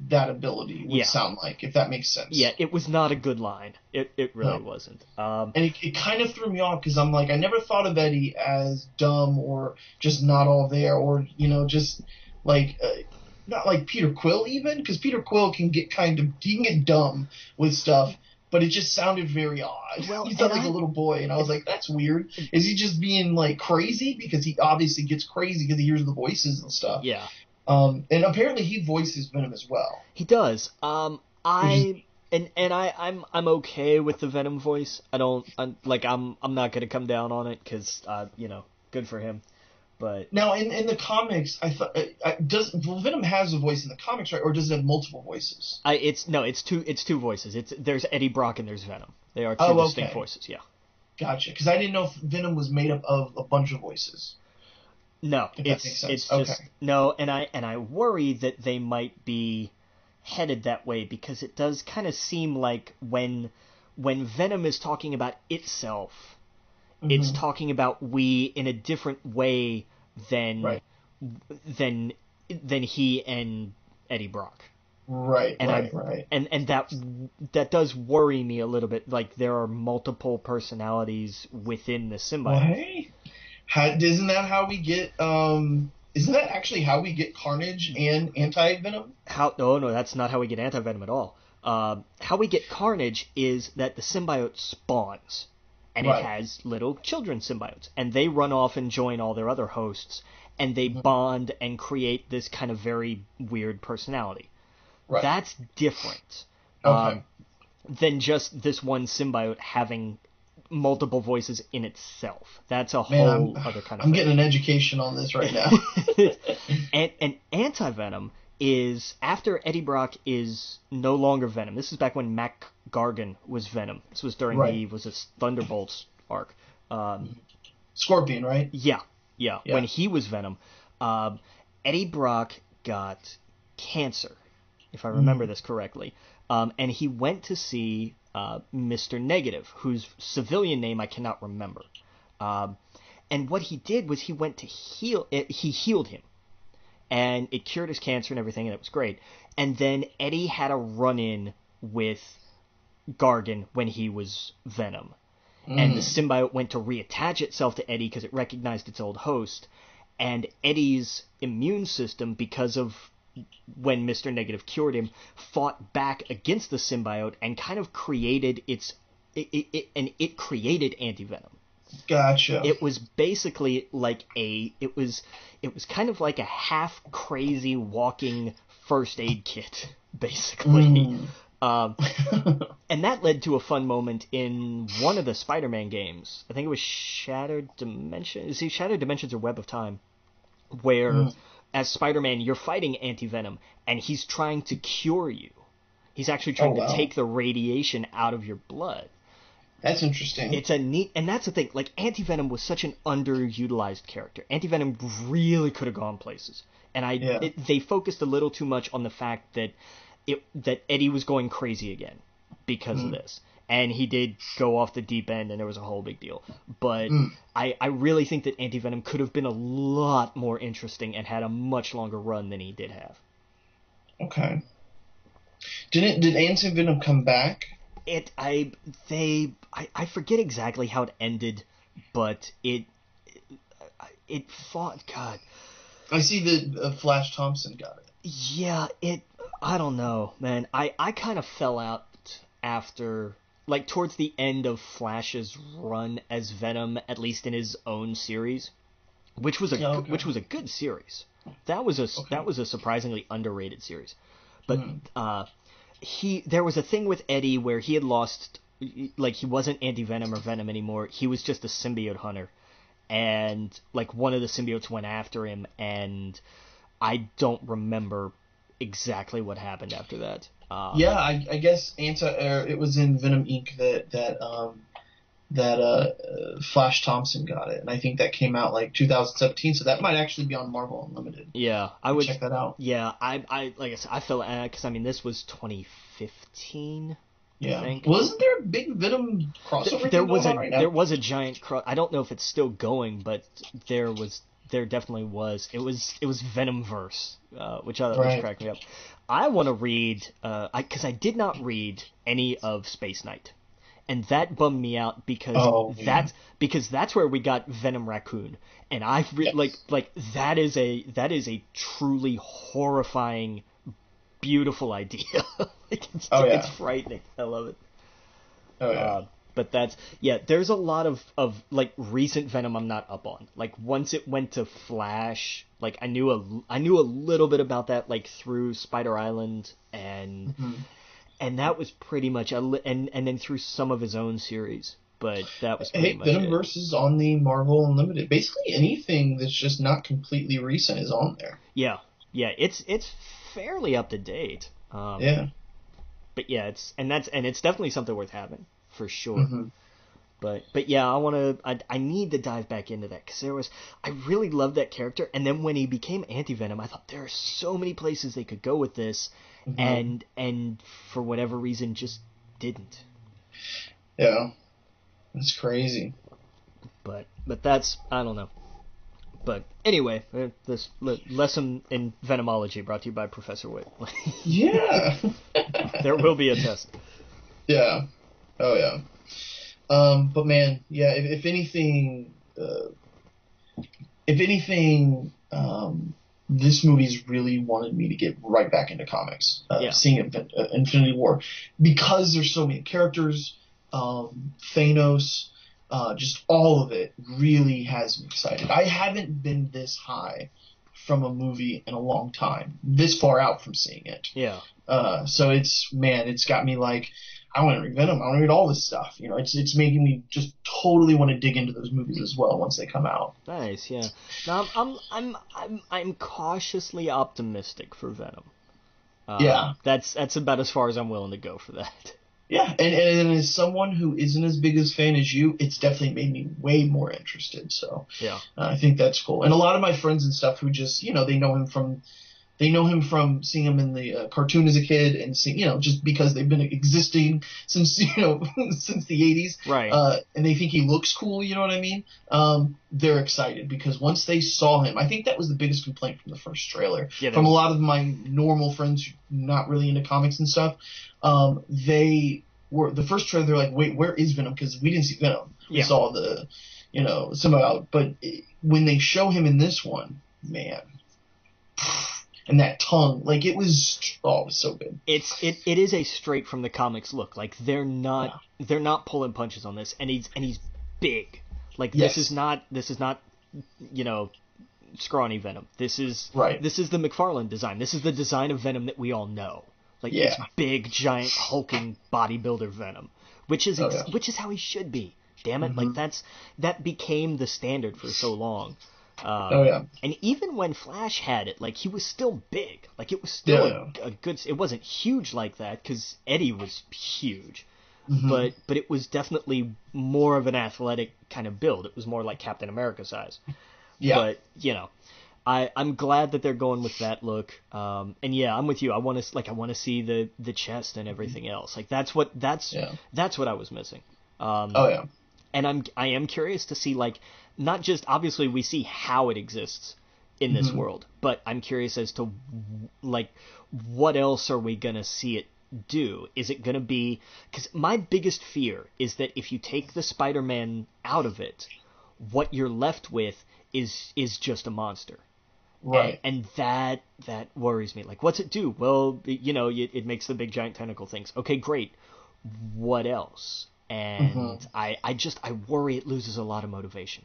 that ability would sound like, if that makes sense. Yeah, it was not a good line. It really wasn't. And it kind of threw me off because I'm like, I never thought of Eddie as dumb or just not all there or, just like, not like Peter Quill even, because Peter Quill can get he can get dumb with stuff, but it just sounded very odd. Well, he sounded like a little boy, and I was like, that's weird. Is he just being like crazy? Because he obviously gets crazy because he hears the voices and stuff. Yeah. And apparently he voices Venom as well. He does. I'm okay with the Venom voice. I'm not gonna come down on it because good for him. But now in the comics, I thought Venom has a voice in the comics, right? Or does it have multiple voices? It's two voices. There's Eddie Brock and there's Venom. They are two distinct voices. Yeah. Gotcha. Because I didn't know if Venom was made up of a bunch of voices. No, it's just no, and I worry that they might be headed that way because it does kind of seem like when Venom is talking about itself, it's talking about we in a different way than he and Eddie Brock. Right, and right. And that does worry me a little bit. Like there are multiple personalities within the symbiote. Isn't that how we get? Isn't that actually how we get Carnage and Anti-Venom? No, that's not how we get Anti-Venom at all. How we get Carnage is that the symbiote spawns, and it has little children symbiotes, and they run off and join all their other hosts, and they bond and create this kind of very weird personality. Right. That's different than just this one symbiote having multiple voices in itself. That's a whole other kind of thing. I'm getting an education on this right now. and Anti-Venom is after Eddie Brock is no longer Venom. This is back when Mac Gargan was Venom. This was during the Thunderbolts arc. Scorpion, right? Yeah. When he was Venom, Eddie Brock got cancer, if I remember this correctly. And he went to see Mr. Negative, whose civilian name I cannot remember. And what he did was he went to he healed him. And it cured his cancer and everything, and it was great. And then Eddie had a run-in with Gargan when he was Venom. And the symbiote went to reattach itself to Eddie because it recognized its old host. And Eddie's immune system, because of when Mr. Negative cured him, fought back against the symbiote and kind of created it created Anti-Venom. Gotcha. It was basically like it was kind of like a half crazy walking first aid kit, basically. And that led to a fun moment in one of the Spider-Man games. I think it was Shattered Dimensions. See, Shattered Dimensions or Web of Time, where as Spider-Man you're fighting Anti-Venom and he's trying to cure you. He's actually trying to take the radiation out of your blood. That's interesting. It's a neat, and that's the thing. Like Anti-Venom was such an underutilized character. Anti-Venom really could have gone places, and they focused a little too much on the fact that Eddie was going crazy again because of this, and he did go off the deep end, and there was a whole big deal. But I really think that Anti-Venom could have been a lot more interesting and had a much longer run than he did have. Okay. Did Anti-Venom come back? I forget exactly how it ended, but it fought. God, I see that Flash Thompson got it. Yeah, I don't know, man. I kind of fell out after, like, towards the end of Flash's run as Venom, at least in his own series, which was a good series. That was a surprisingly underrated series. But there was a thing with Eddie where he had lost, like, he wasn't Anti-Venom or Venom anymore. He was just a symbiote hunter, and like one of the symbiotes went after him, and I don't remember exactly what happened after that. I guess it was in Venom Inc. that Flash Thompson got it, and I think that came out like 2017. So that might actually be on Marvel Unlimited. Yeah, I would check that out. Yeah, I like I said, I felt because I mean this was 2015. Yeah. I think. Well, isn't there a big Venom crossover There was right now? There was a giant I don't know if it's still going, but there definitely was. It was Venomverse, which I thought was cracking me up. I want to read because I did not read any of Space Knight, and that bummed me out because that's where we got Venom Raccoon, and like that is a truly horrifying, beautiful idea. It's frightening. I love it. Oh yeah. But there's a lot of like recent Venom I'm not up on. Like once it went to Flash, like I knew a little bit about that, like through Spider Island and that was pretty much and then through some of his own series. But that was pretty much Venomverse is on the Marvel Unlimited. Basically anything that's just not completely recent is on there. Yeah, it's fairly up to date. Yeah. But yeah, it's definitely something worth having for sure. But yeah, I need to dive back into that because I really loved that character, and then when he became Anti-Venom, I thought there are so many places they could go with this, and for whatever reason just didn't. Yeah, that's crazy. But that's, I don't know. But anyway, this lesson in Venomology brought to you by Professor Witt. Yeah. There will be a test. Yeah. Oh yeah. But man, yeah. If anything, this movie's really wanted me to get right back into comics. Seeing Infinity War, because there's so many characters. Thanos. Just all of it really has me excited. I haven't been this high from a movie in a long time, this far out from seeing it. Yeah. So it's got me like, I want to read Venom. I want to read all this stuff. You know, it's making me just totally want to dig into those movies as well once they come out. Nice, yeah. Now I'm cautiously optimistic for Venom. That's about as far as I'm willing to go for that. Yeah, and as someone who isn't as big a fan as you, it's definitely made me way more interested. So yeah, I think that's cool. And a lot of my friends and stuff who just, they know him from seeing him in the cartoon as a kid, and just because they've been existing since since the 80s, right? And they think he looks cool. You know what I mean? They're excited because once they saw him, I think that was the biggest complaint from the first trailer. Yeah, from a lot of my normal friends who are not really into comics and stuff. They were the first trailer. They're like, "Wait, where is Venom?" Because we didn't see Venom. We saw the, symbiote. But when they show him in this one, man, and that tongue, like it was so good. It is a straight from the comics look. Like they're not pulling punches on this, and he's big. Like this is not scrawny Venom. This is the McFarlane design. This is the design of Venom that we all know. Like it's big, giant, hulking bodybuilder Venom, which is how he should be. Damn it! Like that became the standard for so long. And even when Flash had it, like he was still big. Like it was still a good. It wasn't huge like that because Eddie was huge, but it was definitely more of an athletic kind of build. It was more like Captain America size. Yeah. But I'm glad that they're going with that look. And yeah, I'm with you. I want to see the chest and everything else. Like that's what I was missing. And I am curious to see, like, not just obviously we see how it exists in this world, but I'm curious as to like what else are we gonna see it do? Is it gonna be, because my biggest fear is that if you take the Spider-Man out of it, what you're left with is just a monster. Right. And that worries me. Like, what's it do? Well, it makes the big giant tentacle things. Okay, great. What else? And I worry it loses a lot of motivation.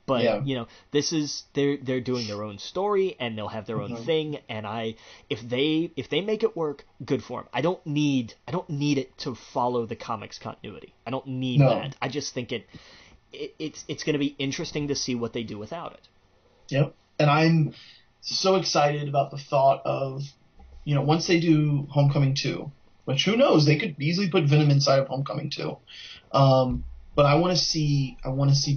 But this is they're doing their own story, and they'll have their own thing. And if they make it work, good for them. I don't need it to follow the comics continuity. I don't need that. I just think it's going to be interesting to see what they do without it. Yep. And I'm so excited about the thought of, once they do Homecoming 2, which who knows, they could easily put Venom inside of Homecoming 2. But I want to see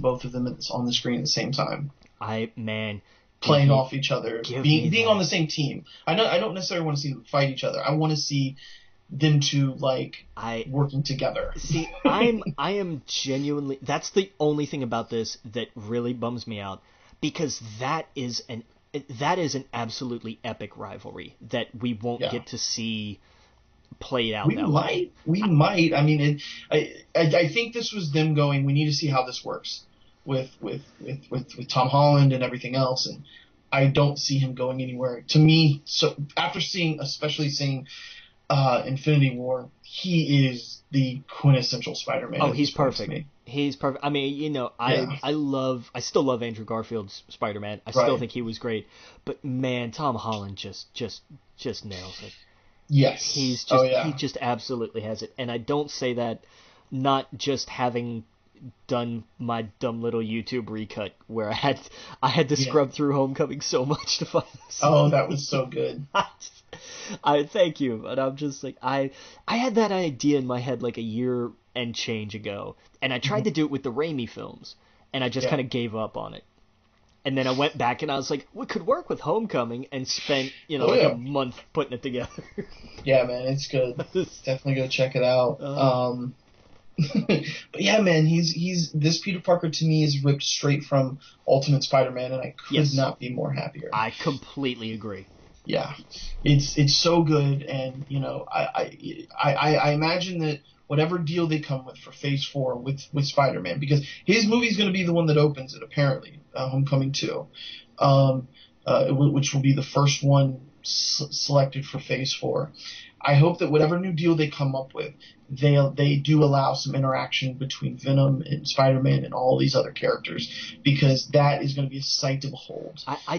both of them on the screen at the same time. Playing off each other, being on the same team. I don't necessarily want to see them fight each other. I want to see them two working together. See, I am genuinely. That's the only thing about this that really bums me out, because that is an absolutely epic rivalry that we won't get to see played out. We might. I mean, I think this was them going, we need to see how this works with Tom Holland and everything else, and I don't see him going anywhere. To me, so after especially seeing Infinity War, he is the quintessential Spider-Man. Oh, he's perfect. He's perfect. I mean, I still love Andrew Garfield's Spider-Man. I still think he was great. But man, Tom Holland just nails it. Yes. He just absolutely has it. And I don't say that not just having done my dumb little YouTube recut where I had to scrub through Homecoming so much to find this. Oh, that was so good. I thank you, but I'm just like I had that idea in my head like a year and change ago, and I tried to do it with the Raimi films, and I just kind of gave up on it. And then I went back and I was like, we could work with Homecoming, and spent a month putting it together. Yeah, man, it's good. Definitely go check it out. But yeah, man, he's this Peter Parker to me is ripped straight from Ultimate Spider-Man, and I could not be more happier. I completely agree. Yeah, it's so good, and I imagine that whatever deal they come with for Phase 4 with Spider-Man, because his movie's going to be the one that opens it, apparently, Homecoming 2, which will be the first one selected for Phase 4. I hope that whatever new deal they come up with, they do allow some interaction between Venom and Spider-Man and all these other characters, because that is going to be a sight to behold. I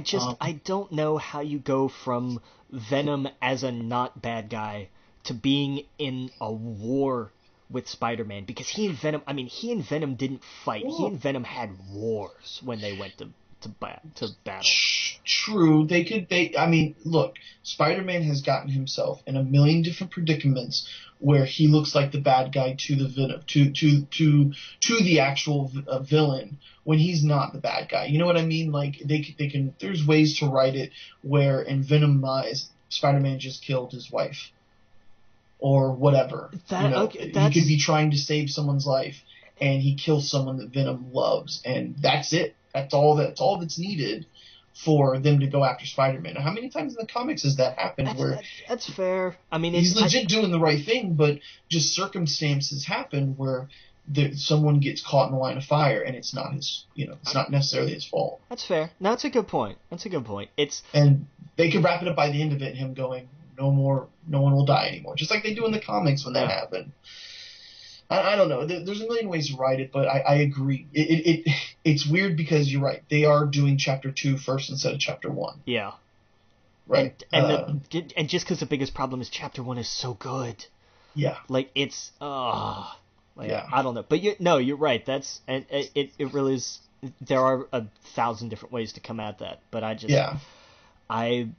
don't know how you go from Venom as a not bad guy to being in a war with Spider-Man, because he and Venom didn't fight. He and Venom had wars when they went to battle. True. Look, Spider-Man has gotten himself in a million different predicaments where he looks like the bad guy to the Venom, to the actual villain, when he's not the bad guy. You know what I mean? Like they can. There's ways to write it where in Venom eyes, Spider-Man just killed his wife, or whatever. He could be trying to save someone's life, and he kills someone that Venom loves, and that's it. That's all that's needed for them to go after Spider-Man. Now, how many times in the comics has that happened? That's fair. I mean, he's legit doing the right thing, but just circumstances happen where someone gets caught in the line of fire, and it's not his. It's not necessarily his fault. That's fair. No, that's a good point. And they could wrap it up by the end of it, him going, no one will die anymore, just like they do in the comics when that happened. I don't know. There's a million ways to write it, but I agree. It's weird because you're right. They are doing Chapter 2 first instead of Chapter 1. Yeah. Right. And just because the biggest problem is Chapter 1 is so good. Yeah. Like, it's... I don't know. But you're right. It really is... There are 1,000 different ways to come at that. But I just... Yeah. And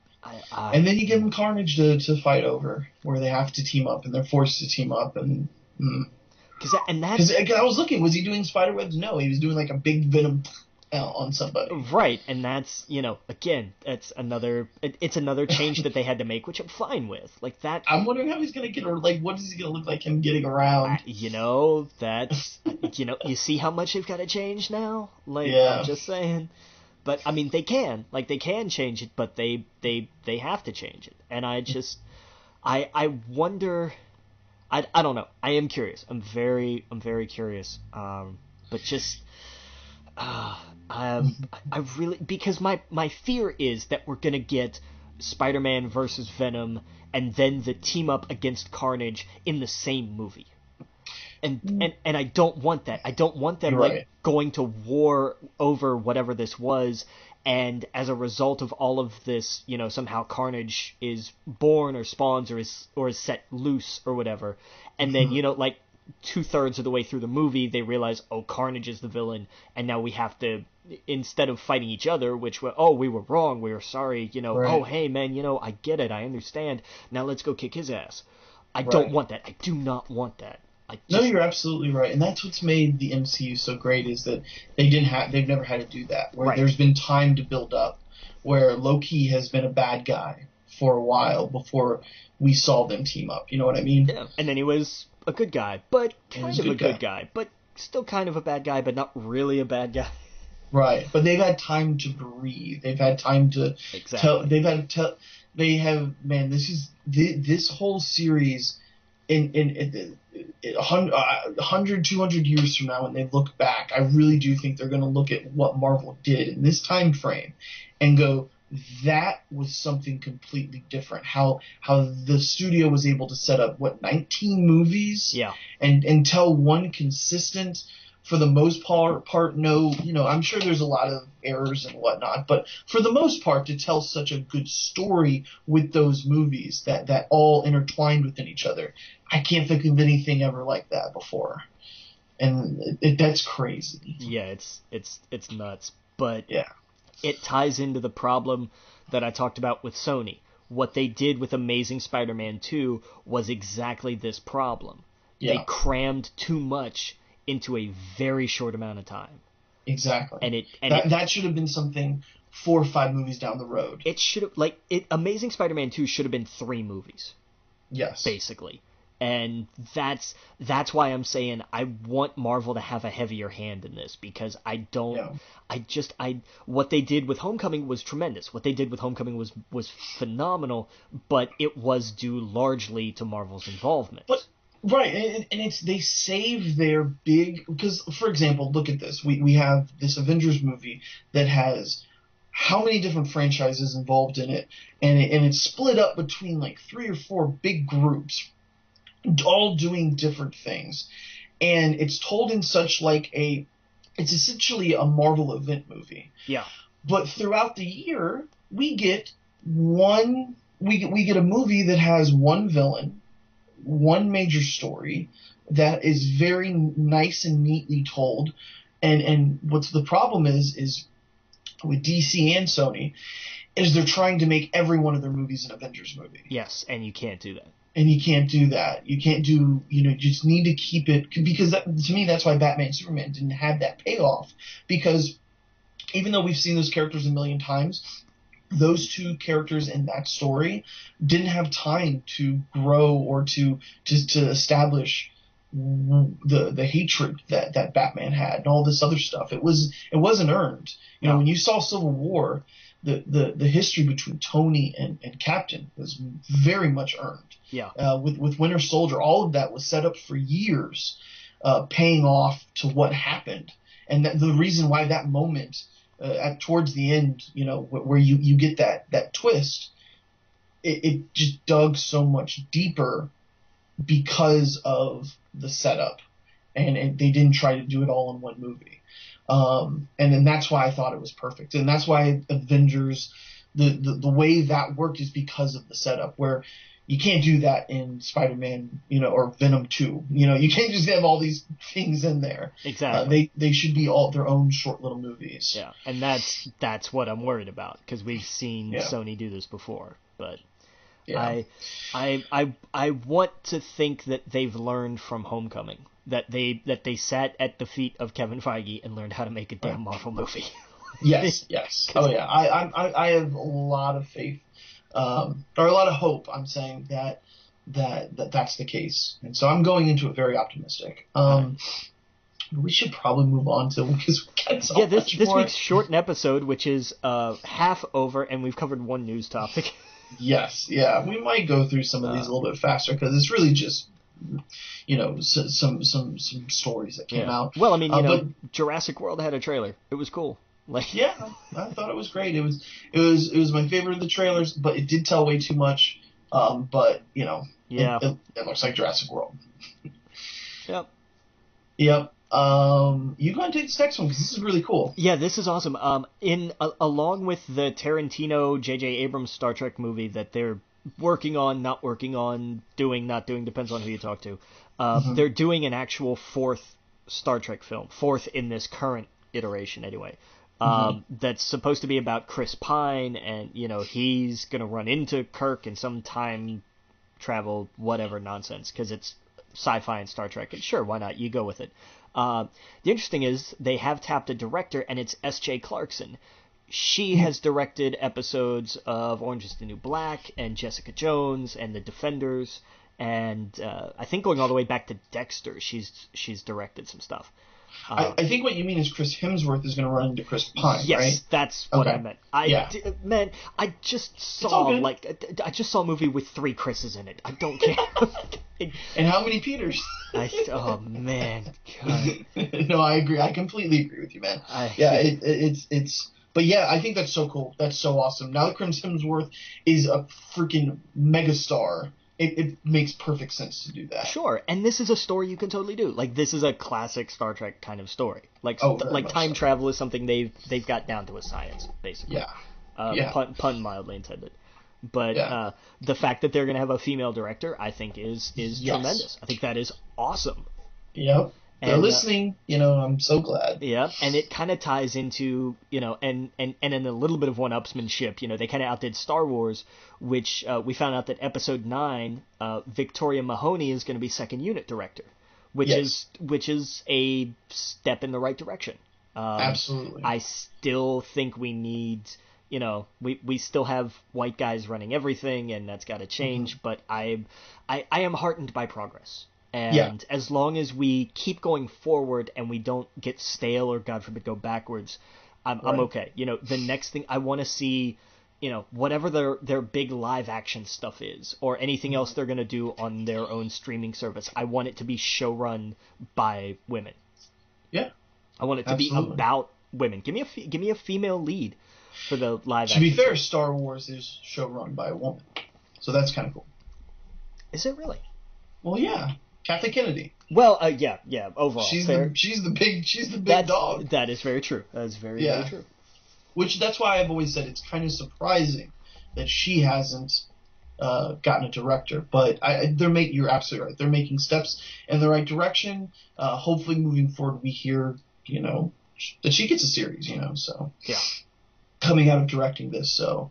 then you give them Carnage to fight over, where they have to team up, and they're forced to team up, and... Because I was looking, was he doing spiderwebs? No, he was doing like a big venom on somebody. Right, and that's again, it's another change that they had to make, which I'm fine with. Like that. I'm wondering how he's gonna get, or like what is he gonna look like him getting around? That's you see how much they've got to change now. Like I'm just saying. But I mean, they can change it, but they have to change it, and I wonder. I don't know. I am curious. I'm very curious. But just I really, because my fear is that we're gonna get Spider-Man versus Venom, and then the team up against Carnage in the same movie. And I don't want that. I don't want them like going to war over whatever this was, and as a result of all of this, you know, somehow Carnage is born or spawns or is set loose or whatever, and then, you know, like 2/3 of the way through the movie they realize, oh, Carnage is the villain, and now we have to, instead of fighting each other, which were, oh, we were wrong, we were sorry, you know, oh, hey man, you know, I get it, I understand, now let's go kick his ass. I don't want that. I do not want that. No, you're absolutely right, and that's what's made the MCU so great, is that they've never had to do that, where there's been time to build up, where Loki has been a bad guy for a while before we saw them team up, you know what I mean? Yeah, and then he was a good guy, but kind of a good guy, but still kind of a bad guy, but not really a bad guy. Right, but they've had time to breathe. They've had time to tell. They have, man. This whole series in 100, 200 years from now, when they look back, I really do think they're going to look at what Marvel did in this time frame and go, that was something completely different. How the studio was able to set up 19 movies, and tell one consistent, for the most part, no, you know, I'm sure there's a lot of errors and whatnot, but for the most part, to tell such a good story with those movies that all intertwined within each other, I can't think of anything ever like that before, and that's crazy. Yeah, it's nuts, but it ties into the problem that I talked about with Sony. What they did with Amazing Spider-Man 2 was exactly this problem. They crammed too much into a very short amount of time. Exactly. That should have been something 4 or 5 movies down the road. It should have, Amazing Spider-Man 2 should have been 3 movies. Yes. Basically. And that's why I'm saying I want Marvel to have a heavier hand in this, because what they did with Homecoming was tremendous. What they did with Homecoming was phenomenal, but it was due largely to Marvel's involvement. Right, and they save their big, because, for example, look at this. We have this Avengers movie that has how many different franchises involved in it, and it's split up between like 3 or 4 big groups, all doing different things, and it's told in such it's essentially a Marvel event movie. Yeah. But throughout the year, we get a movie that has one villain, one major story that is very nice and neatly told, and what's the problem is with DC and Sony is they're trying to make every one of their movies an Avengers movie. Yes, and you can't do that. You can't do, you just need to keep it, because to me that's why Batman and Superman didn't have that payoff, because even though we've seen those characters a million times, those 2 characters in that story didn't have time to grow or to establish the hatred that Batman had and all this other stuff. It wasn't earned. You know, when you saw Civil War, the history between Tony and Captain was very much earned. Yeah. With Winter Soldier, all of that was set up for years, paying off to what happened, and the reason why that moment towards the end, you know, where you get that twist, it just dug so much deeper because of the setup, and they didn't try to do it all in one movie. And then that's why I thought it was perfect, and that's why Avengers, the way that worked is because of the setup, where you can't do that in Spider-Man, you know, or Venom 2. You know, you can't just have all these things in there. Exactly. They should be all their own short little movies. Yeah, and that's what I'm worried about, because we've seen Sony do this before. But I want to think that they've learned from Homecoming, that they sat at the feet of Kevin Feige and learned how to make a damn Marvel movie. Yes. Oh yeah, I have a lot of faith. Or a lot of hope, I'm saying, that's the case. And so I'm going into it very optimistic. We should probably move on to, because we got so much this more. Week's shortened episode, which is half over, and we've covered one news topic. Yes, yeah. We might go through some of these a little bit faster, because it's really just, you know, some stories that came out. Well, I mean, but Jurassic World had a trailer. It was cool. Yeah, I thought it was great. It was my favorite of the trailers, but it did tell way too much. But you know, it looks like Jurassic World. Yep. Yep. You go and take this next one because this is really cool. Yeah, this is awesome. Along with the Tarantino J.J. Abrams Star Trek movie that they're working on, not working on, doing, not doing, depends on who you talk to. They're doing an actual fourth Star Trek film, fourth in this current iteration anyway. That's supposed to be about Chris Pine, and he's gonna run into Kirk in some time travel, whatever nonsense, because it's sci-fi and Star Trek. And sure, why not? You go with it. The interesting is they have tapped a director, and it's S.J. Clarkson. She has directed episodes of Orange is the New Black and Jessica Jones and The Defenders, and I think going all the way back to Dexter, she's directed some stuff. I think what you mean is Chris Hemsworth is going to run into Chris Pine, yes, right? That's what I meant. I just saw a movie with 3 Chris's in it. I don't care. And how many Peters? Oh man, God. No, I agree. I completely agree with you, man. It's. But yeah, I think that's so cool. That's so awesome. Now that Chris Hemsworth is a freaking megastar, it makes perfect sense to do that. Sure, and this is a story you can totally do. Like, this is a classic Star Trek kind of story. Like time travel is something they've got down to a science, basically. Yeah. Pun mildly intended. But the fact that they're going to have a female director, I think, is tremendous. I think that is awesome. Yep. They're listening, I'm so glad. Yeah, and it kind of ties into, and in a little bit of one-upsmanship, they kind of outdid Star Wars, which we found out that Episode 9, Victoria Mahoney is going to be second unit director, which is a step in the right direction. Absolutely. I still think we need, we still have white guys running everything, and that's got to change, but I am heartened by progress. And as long as we keep going forward and we don't get stale or, God forbid, go backwards, I'm okay. The next thing I want to see, whatever their big live action stuff is or anything else they're going to do on their own streaming service, I want it to be showrun by women. Yeah. I want it to be about women. Give me a female lead for the live action. To be fair, Star Wars is showrun by a woman. So that's kind of cool. Is it really? Well, yeah. Kathleen Kennedy. Well, yeah. Overall, she's the big dog. That is very true. That is very true. That's why I've always said it's kind of surprising that she hasn't gotten a director. But you're absolutely right. They're making steps in the right direction. Hopefully, moving forward, we hear that she gets a series. So yeah, coming out of directing this. So,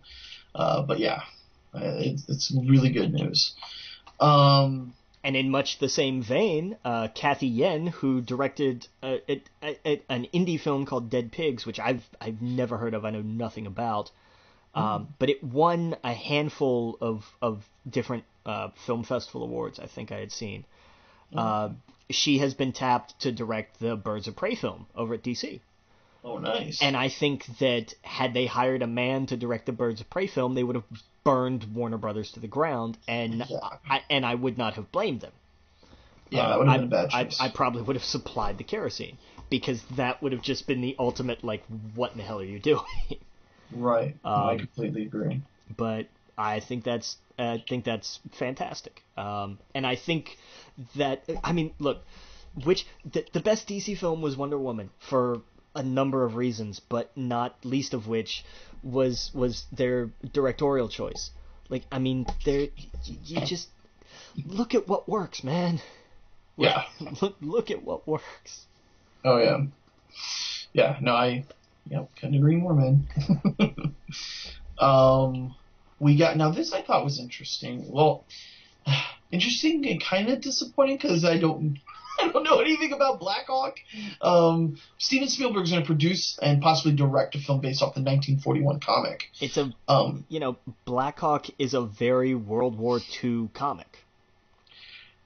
but yeah, it's really good news. And in much the same vein, Cathy Yen, who directed an indie film called Dead Pigs, which I've never heard of, I know nothing about, but it won a handful of different film festival awards I think I had seen. She has been tapped to direct the Birds of Prey film over at DC. Oh, nice. And I think that had they hired a man to direct the Birds of Prey film, they would have burned Warner Brothers to the ground, and I would not have blamed them. Yeah, that would have been a bad choice. I probably would have supplied the kerosene, because that would have just been the ultimate, like, what in the hell are you doing? Right. I completely agree. But I think that's fantastic. And I think that, look, the best DC film was Wonder Woman for a number of reasons, but not least of which was their directorial choice. Like, you just look at what works, man. Yeah. Look at what works. Oh yeah. Yeah. No, couldn't agree more, man. We got now. This I thought was interesting. Well, interesting and kind of disappointing because I don't know anything about Black Hawk. Steven Spielberg's going to produce and possibly direct a film based off the 1941 comic. It's Black Hawk is a very World War II comic.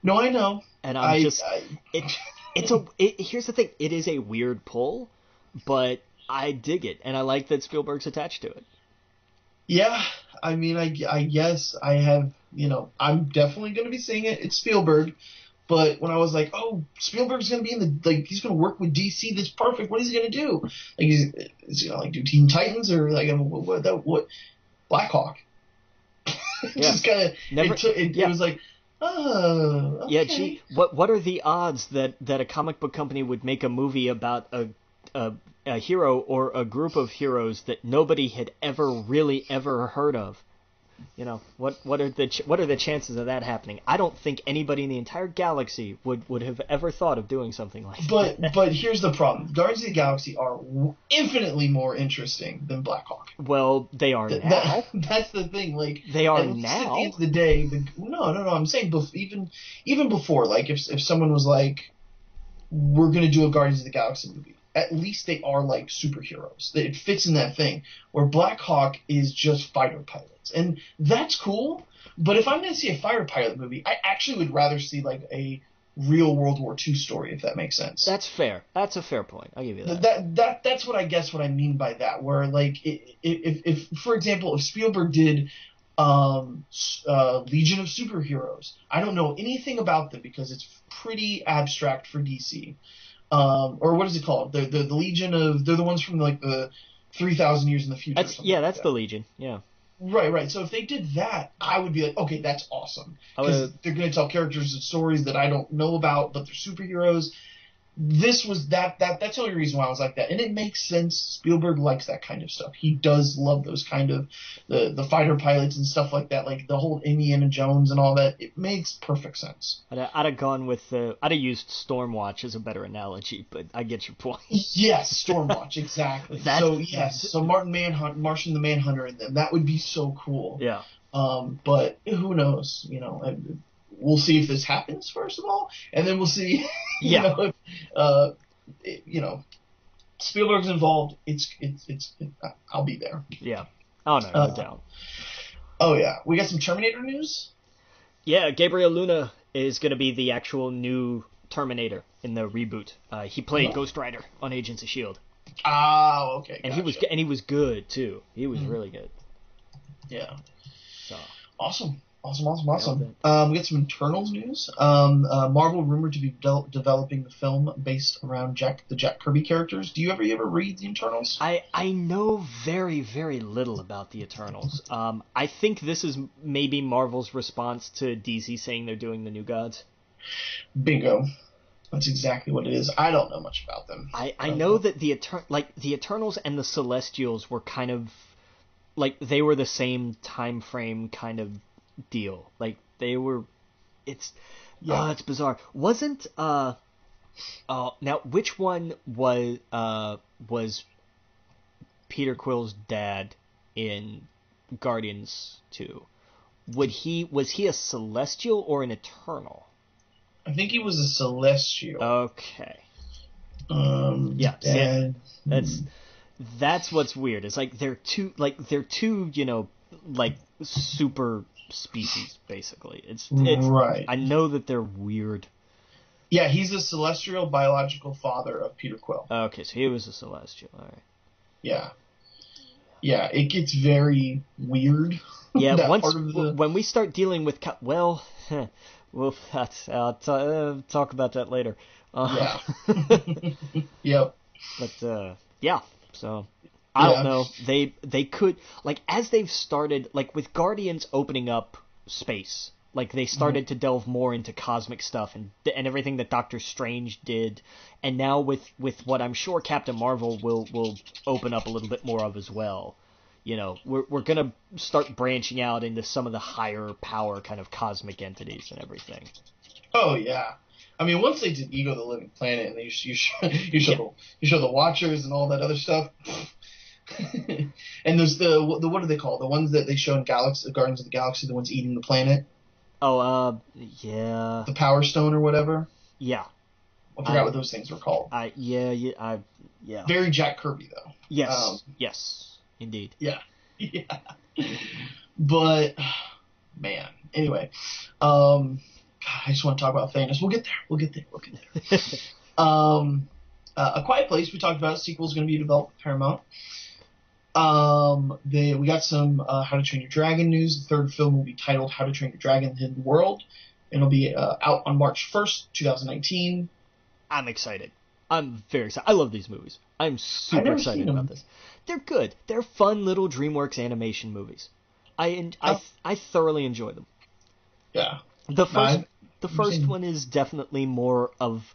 No, I know. And here's the thing. It is a weird pull, but I dig it, and I like that Spielberg's attached to it. Yeah, I guess I have, I'm definitely going to be seeing it. It's Spielberg. But when I was like, oh, Spielberg's going to be he's going to work with DC, that's perfect. What is he going to do? Like, is he going to do Teen Titans or what? Black Hawk. Yeah. Just kind of, it was like, Oh, okay. Yeah, gee, what are the odds that a comic book company would make a movie about a a hero or a group of heroes that nobody had ever really ever heard of? You know, what are the chances of that happening? I don't think anybody in the entire galaxy would have ever thought of doing something like that. But here's the problem: Guardians of the Galaxy are infinitely more interesting than Black Hawk. Well, they are now. That's the thing. Like, they are at now. the end of the day, no. I'm saying even before, like if someone was like, we're gonna do a Guardians of the Galaxy movie, at least they are like superheroes. It fits in that thing where Black Hawk is just fighter pilots, and that's cool. But if I'm gonna see a fighter pilot movie, I actually would rather see like a real World War II story, if that makes sense. That's fair. That's a fair point. I'll give you that. That's what I mean by that. Where like if for example, if Spielberg did Legion of Superheroes, I don't know anything about them because it's pretty abstract for DC. Or what is it called? The Legion of, they're the ones from like the 3,000 years in the future. That's the Legion. Yeah. Right. So if they did that, I would be like, okay, that's awesome. Because they're going to tell characters and stories that I don't know about, but they're superheroes. This was that's the only reason why I was like that. And it makes sense. Spielberg likes that kind of stuff. He does love those kind of the fighter pilots and stuff like that, like the whole Indiana Jones and all that. It makes perfect sense. I'd have gone with I'd have used Stormwatch as a better analogy, but I get your point. Yes, Stormwatch, exactly. So Martian the Manhunter, and them, that would be so cool. Yeah. But who knows? You know, we'll see if this happens first of all, and then we'll see. If Spielberg's involved. I'll be there. Yeah. Oh no doubt. Oh yeah, we got some Terminator news. Yeah, Gabriel Luna is going to be the actual new Terminator in the reboot. He played Ghost Rider on Agents of S.H.I.E.L.D. Oh, okay. And gotcha. he was good too. He was really good. Yeah. So awesome. We got some Eternals news. Marvel rumored to be developing the film based around the Jack Kirby characters. Do you ever read the Eternals? I know very, very little about the Eternals. I think this is maybe Marvel's response to DC saying they're doing the New Gods. Bingo. That's exactly what it is. I don't know much about them. I know that the Eternals and the Celestials were kind of like they were the same time frame kind of deal. Like they were it's bizarre. Wasn't now which one was Peter Quill's dad in Guardians 2? Was he a Celestial or an Eternal? I think he was a Celestial. Okay. Yeah. Dad. That's what's weird. It's like they're two, super species, basically. It's right. I know that they're weird. Yeah, he's a Celestial biological father of Peter Quill. Okay, so he was a Celestial. All right. Yeah. Yeah, it gets very weird. Yeah, when we start dealing with we'll I'll talk about that later. Yeah. Yep. But yeah, so I don't know. They could, like, as they've started, like with Guardians opening up space, like they started to delve more into cosmic stuff and everything that Doctor Strange did, and now with what I'm sure Captain Marvel will open up a little bit more of as well. You know, we're gonna start branching out into some of the higher power kind of cosmic entities and everything. Oh yeah. I mean, once they did Ego the Living Planet, and you show the Watchers and all that other stuff, and there's the what are they called? The ones that they show in Guardians of the Galaxy, the ones eating the planet. Oh, yeah. The Power Stone or whatever. Yeah. I forgot what those things were called. Yeah. Very Jack Kirby though. Yes. Yes, indeed. Yeah. But man, anyway, God, I just want to talk about Thanos. We'll get there. A Quiet Place, we talked about. Sequel is going to be developed by Paramount. We got some How to Train Your Dragon news. The third film will be titled How to Train Your Dragon: The Hidden World. It'll be out on March 1st, 2019. I'm excited. I'm very excited. I love these movies. I'm super excited about this. They're good. They're fun little DreamWorks animation movies. I thoroughly enjoy them. Yeah. The first one is definitely more of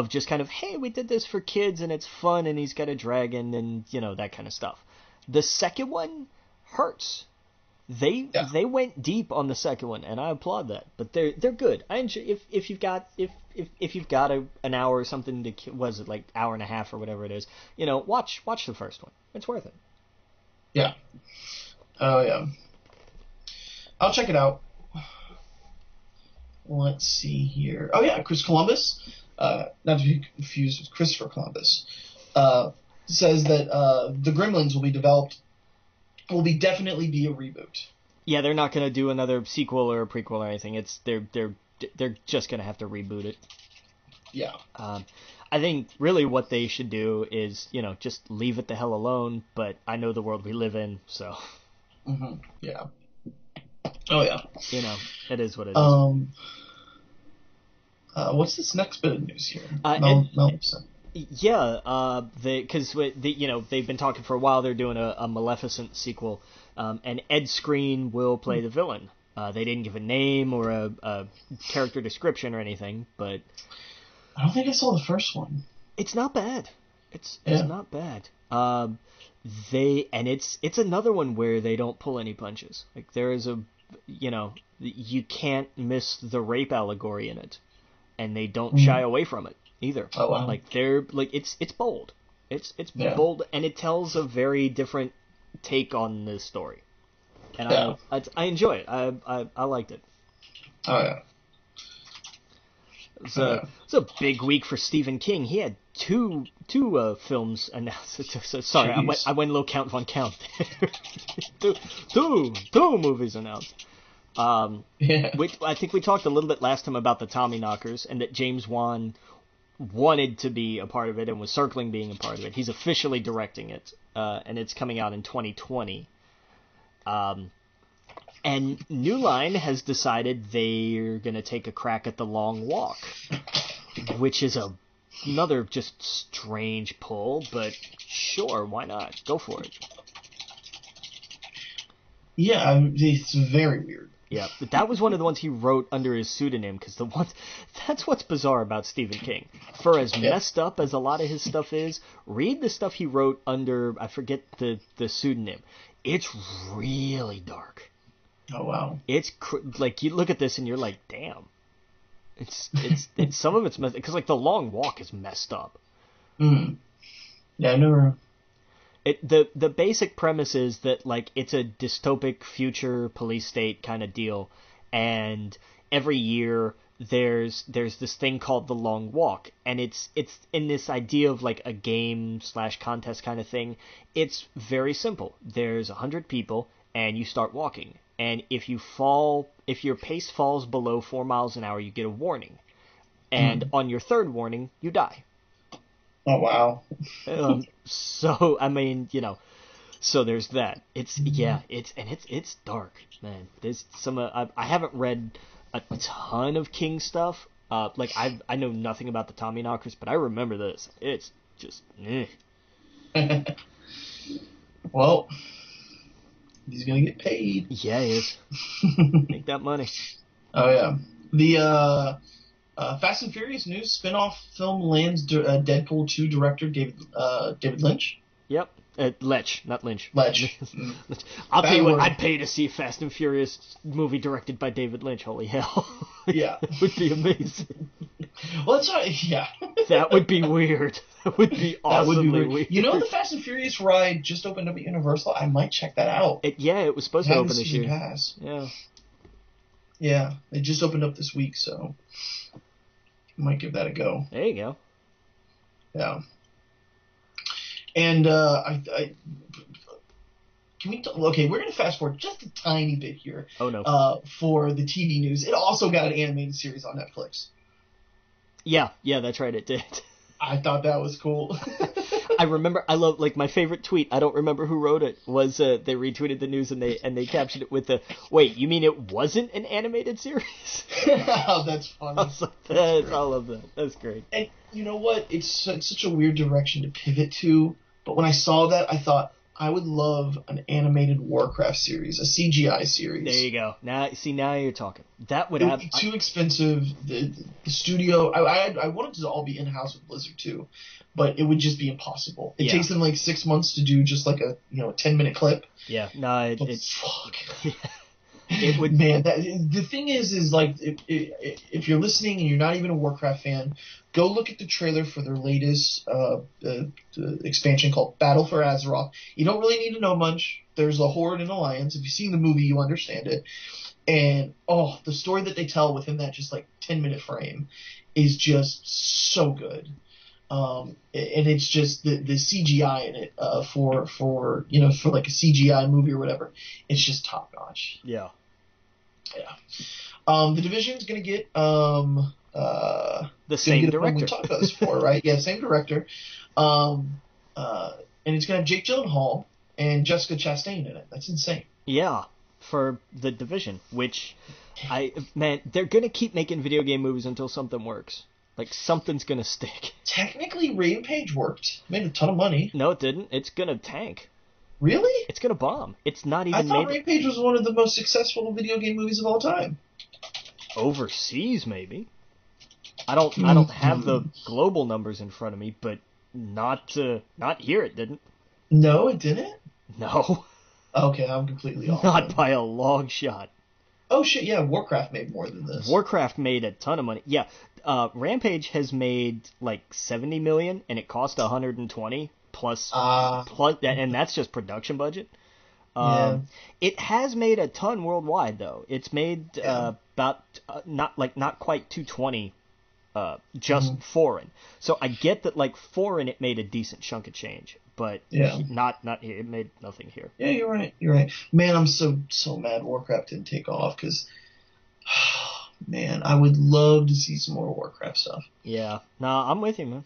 just kind of, hey, we did this for kids and it's fun and he's got a dragon and that kind of stuff. The second one hurts. They went deep on the second one and I applaud that. But they're good. I enjoy if you've got an hour or something to, was it like hour and a half or whatever it is, watch the first one. It's worth it. Yeah. Oh yeah. I'll check it out. Let's see here. Oh yeah, Chris Columbus, not to be confused with Christopher Columbus, says that the Gremlins will definitely be a reboot. Yeah, they're not going to do another sequel or a prequel or anything. They're just going to have to reboot it. Yeah. I think really what they should do is just leave it the hell alone. But I know the world we live in, so. Mm-hmm. Yeah. Oh yeah. It is what it is. What's this next bit of news here? Yeah, because they've been talking for a while. They're doing a Maleficent sequel, and Ed Skrein will play the villain. They didn't give a name or a character description or anything, but I don't think I saw the first one. It's not bad. It's not bad. It's another one where they don't pull any punches. Like there is you can't miss the rape allegory in it, and they don't shy away from it either. Oh wow! Like they're it's bold. It's bold, and it tells a very different take on this story, and I enjoy it. I liked it. Oh yeah. It's a big week for Stephen King. He had two films announced. Sorry, I went a little count von count. two movies announced. Which I think we talked a little bit last time about the Tommyknockers and that James Wan wanted to be a part of it and was circling being a part of it. He's officially directing it, and it's coming out in 2020. And New Line has decided they're going to take a crack at The Long Walk, which is another just strange pull, but sure, why not? Go for it. Yeah, it's very weird. Yeah, but that was one of the ones he wrote under his pseudonym, because that's what's bizarre about Stephen King. For as messed up as a lot of his stuff is, read the stuff he wrote under, I forget the pseudonym. It's really dark. Oh wow! It's like you look at this and you're like, damn. It's some of it's messed because like The Long Walk is messed up. Mm. Yeah, I never. The basic premise is that like it's a dystopic future police state kind of deal, and every year there's this thing called The Long Walk, and it's in this idea of like a game / contest kind of thing. It's very simple. There's 100 people, and you start walking. And if your pace falls below 4 miles an hour, you get a warning. And on your third warning, you die. Oh, wow. So, I mean, so there's that. It's dark, man. There's some, I haven't read a ton of King stuff. I know nothing about the Tommyknockers, but I remember this. It's just, Well, he's gonna get paid. Yeah, he is. Make that money. Oh yeah. The Fast and Furious news spin-off film lands Deadpool 2 director David Lynch. Yep. Lech, not Lynch. Lech. I'll tell you what, I'd pay to see a Fast and Furious movie directed by David Lynch. Holy hell. Yeah. It would be amazing. Well, that's right. Yeah. That would be weird. That would be awesomely weird. You know, the Fast and Furious ride just opened up at Universal. I might check that out. It was supposed to open this year. Pass. Yeah. Yeah, it just opened up this week, so I might give that a go. There you go. Yeah. And okay, we're gonna fast forward just a tiny bit here. Oh no. For the TV news, it also got an animated series on Netflix. Yeah, that's right, it did. I thought that was cool. I remember, I love, like, my favorite tweet, I don't remember who wrote it, was they retweeted the news and they captioned it with wait, you mean it wasn't an animated series? Oh, that's funny. I love that. That's great. And you know what? It's such a weird direction to pivot to, but when I saw that, I thought, I would love an animated Warcraft series, a CGI series. There you go. Now you're talking. That would It would be too expensive. The studio, I wanted to all be in-house with Blizzard too, but it would just be impossible. It takes them like 6 months to do just like a 10-minute clip. Yeah, no, fuck. It would. Man, the thing is like if you're listening and you're not even a Warcraft fan, go look at the trailer for their latest expansion called Battle for Azeroth. You don't really need to know much. There's a Horde and Alliance. If you've seen the movie, you understand it. And the story that they tell within that just like 10-minute frame is just so good. And it's just the CGI in it for like a CGI movie or whatever. It's just top notch. Yeah. The Division's gonna get the same director. We talked about this before, right? Yeah, same director. And it's gonna have Jake Gyllenhaal and Jessica Chastain in it. That's insane. Yeah, for the Division, which they're gonna keep making video game movies until something works. Like, something's gonna stick. Technically, Rampage worked. Made a ton of money. No, it didn't. It's gonna tank. Really? It's gonna bomb. It's not even. I thought Rampage was one of the most successful video game movies of all time. Overseas, maybe. I don't have the global numbers in front of me, but not here. It didn't. No, it didn't. No. Okay, I'm completely off. Not by a long shot. Oh shit! Yeah, Warcraft made more than this. Warcraft made a ton of money. Yeah, Rampage has made like 70 million, and it cost 120 plus, and that's just production budget. It has made a ton worldwide, though. It's made about not quite 220, just foreign. So I get that, like, foreign, it made a decent chunk of change, but not here. It made nothing here. Yeah, you're right. Man, I'm so mad Warcraft didn't take off because, man, I would love to see some more Warcraft stuff. Yeah, no, I'm with you, man.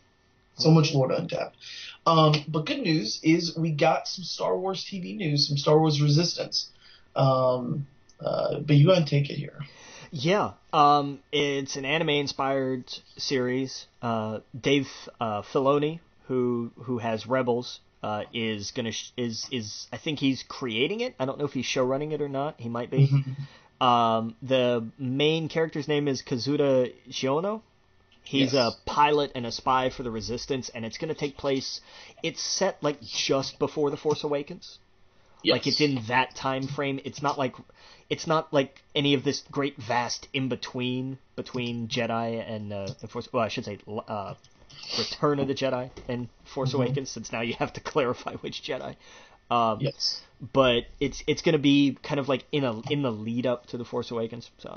So much lore to untap. But good news is we got some Star Wars TV news, some Star Wars Resistance. But you go ahead and take it here. Yeah, it's an anime-inspired series. Dave Filoni, who has Rebels, is I think he's creating it. I don't know if he's showrunning it or not. He might be. The main character's name is Kazuda Shiono. He's a pilot and a spy for the Resistance, and it's going to take place. It's set like just before The Force Awakens. Yes. Like, it's in that time frame. It's not like any of this great vast in between Jedi and Force. Well, I should say Return of the Jedi and Force Awakens, since now you have to clarify which Jedi. Yes. But it's going to be kind of like in the lead up to The Force Awakens. So.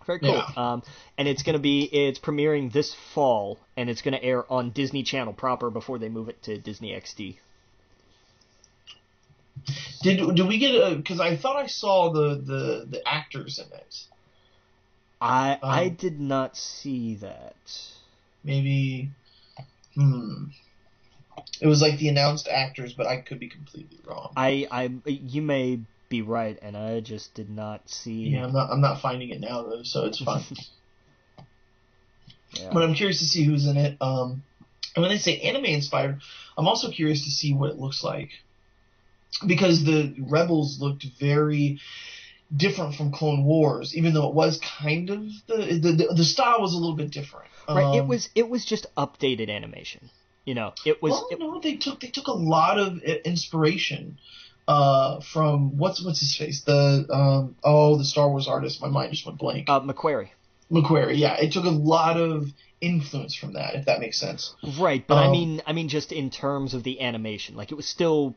Very cool. Yeah. And it's premiering this fall, and it's going to air on Disney Channel proper before they move it to Disney XD. Did we get because I thought I saw the actors in it. I did not see that. Maybe. It was like the announced actors, but I could be completely wrong. You may be right, and I just did not see. Yeah, I'm not finding it now though, so it's fine. But I'm curious to see who's in it. And when they say anime inspired, I'm also curious to see what it looks like, because the Rebels looked very different from Clone Wars, even though it was kind of the style was a little bit different. Right, it was just updated animation. It was. No, they took a lot of inspiration. From what's his face? The Star Wars artist. My mind just went blank. McQuarrie. Yeah. It took a lot of influence from that, if that makes sense. Right, but I mean, just in terms of the animation, like it was still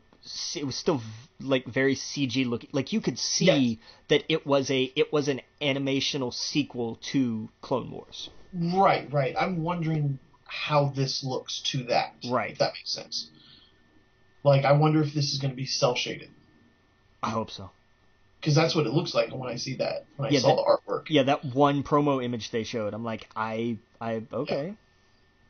like very CG looking. Like you could see that it was an animational sequel to Clone Wars. Right. I'm wondering how this looks to that. Right. If that makes sense. Like, I wonder if this is going to be cel-shaded. I hope so. Because that's what it looks like when I see that. When I saw the artwork. Yeah, that one promo image they showed. I'm like, okay.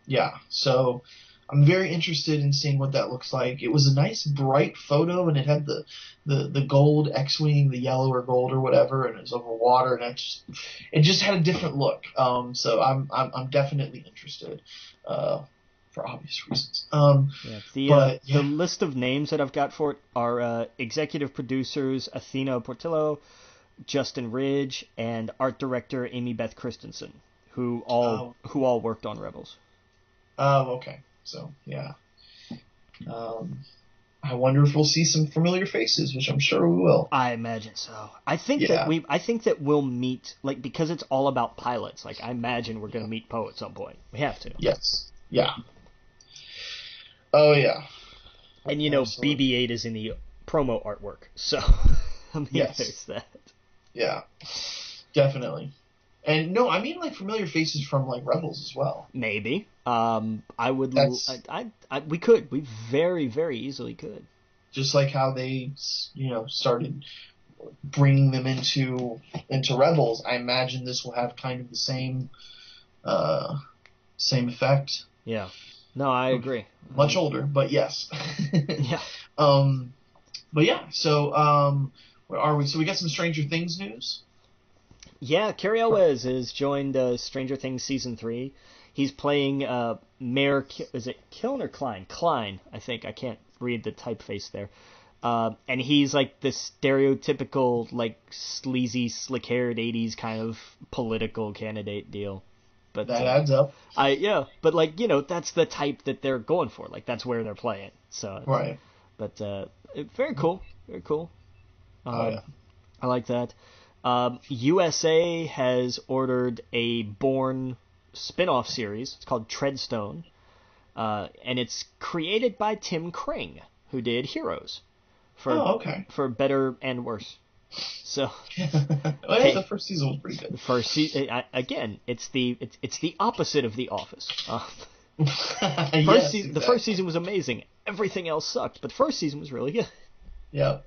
Yeah. So I'm very interested in seeing what that looks like. It was a nice, bright photo, and it had the gold X-wing, the yellow or gold or whatever, and it was over water, and it just had a different look. So I'm definitely interested. for obvious reasons. The list of names that I've got for it are executive producers Athena Portillo, Justin Ridge, and art director Amy Beth Christensen, who all worked on Rebels. Oh, okay. So yeah. I wonder if we'll see some familiar faces, which I'm sure we will. I imagine so. I think that we'll meet, like, because it's all about pilots. Like, I imagine we're going to meet Poe at some point. We have to. Yes. Yeah. Oh yeah. And BB-8 is in the promo artwork, so I mean, yes. There's that. Yeah. Definitely. And no, I mean like familiar faces from like Rebels as well. Maybe. We very, very easily could. Just like how they, started bringing them into Rebels, I imagine this will have kind of the same effect. Yeah. No, I agree. Much older, but yes. Yeah. But yeah, so where are we? So we got some Stranger Things news. Yeah, Cary Elwes has joined Stranger Things Season 3. He's playing Mayor... Is it Kiln or Klein? Klein, I think. I can't read the typeface there. And he's like the stereotypical, like, sleazy, slick-haired 80s kind of political candidate deal. But that adds up. But, like, that's the type that they're going for. Like, that's where they're playing. So, right. But very cool. Very cool. Yeah. I like that. USA has ordered a Bourne spin-off series. It's called Treadstone. And it's created by Tim Kring, who did Heroes. For better and worse. So the first season was pretty good. The first season, again, it's the opposite of The Office. The first season was amazing. Everything else sucked, but the first season was really good. Yep.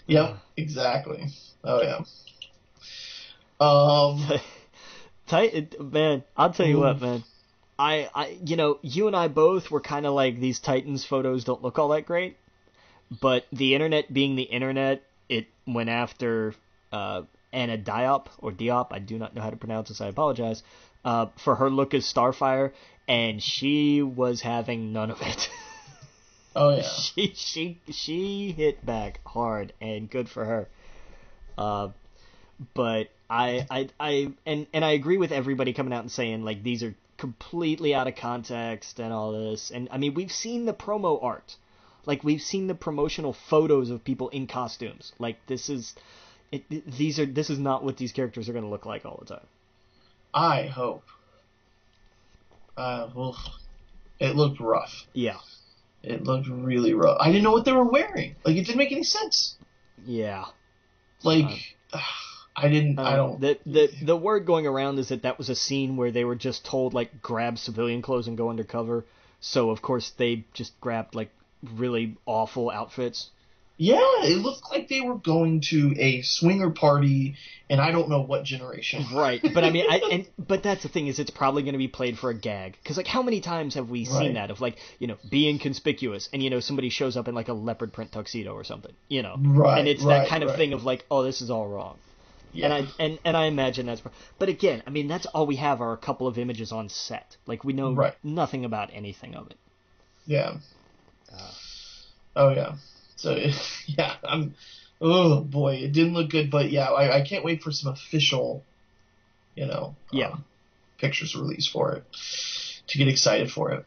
Yep, exactly. Oh yeah. Man, I'll tell you what, man. I you and I both were kind of like, these Titans photos don't look all that great, but the internet being the internet, it went after Anna Diop, or Diop, I do not know how to pronounce this, I apologize, for her look as Starfire, and she was having none of it. Oh yeah. She hit back hard, and good for her. But I agree with everybody coming out and saying, like, these are completely out of context and all this. And I mean, we've seen the promo art. Like, we've seen the promotional photos of people in costumes. Like, this is not what these characters are going to look like all the time. I hope. It looked rough. Yeah. It looked really rough. I didn't know what they were wearing. Like, it didn't make any sense. Yeah. Like, I don't... The word going around is that was a scene where they were just told, like, grab civilian clothes and go undercover. So, of course, they just grabbed, like, really awful outfits. Yeah, it looked like they were going to a swinger party, and I don't know what generation. Right, but I mean, but that's the thing, is it's probably going to be played for a gag. Because, like, how many times have we seen that of, like, being conspicuous, and, somebody shows up in, like, a leopard print tuxedo or something, Right, and it's that kind of thing of, like, oh, this is all wrong. Yeah. And I imagine that's... But again, I mean, that's all we have are a couple of images on set. Like, we know nothing about anything of it. Yeah. Oh, yeah. So, yeah, oh, boy, it didn't look good, but, yeah, I can't wait for some official, pictures released for it to get excited for it.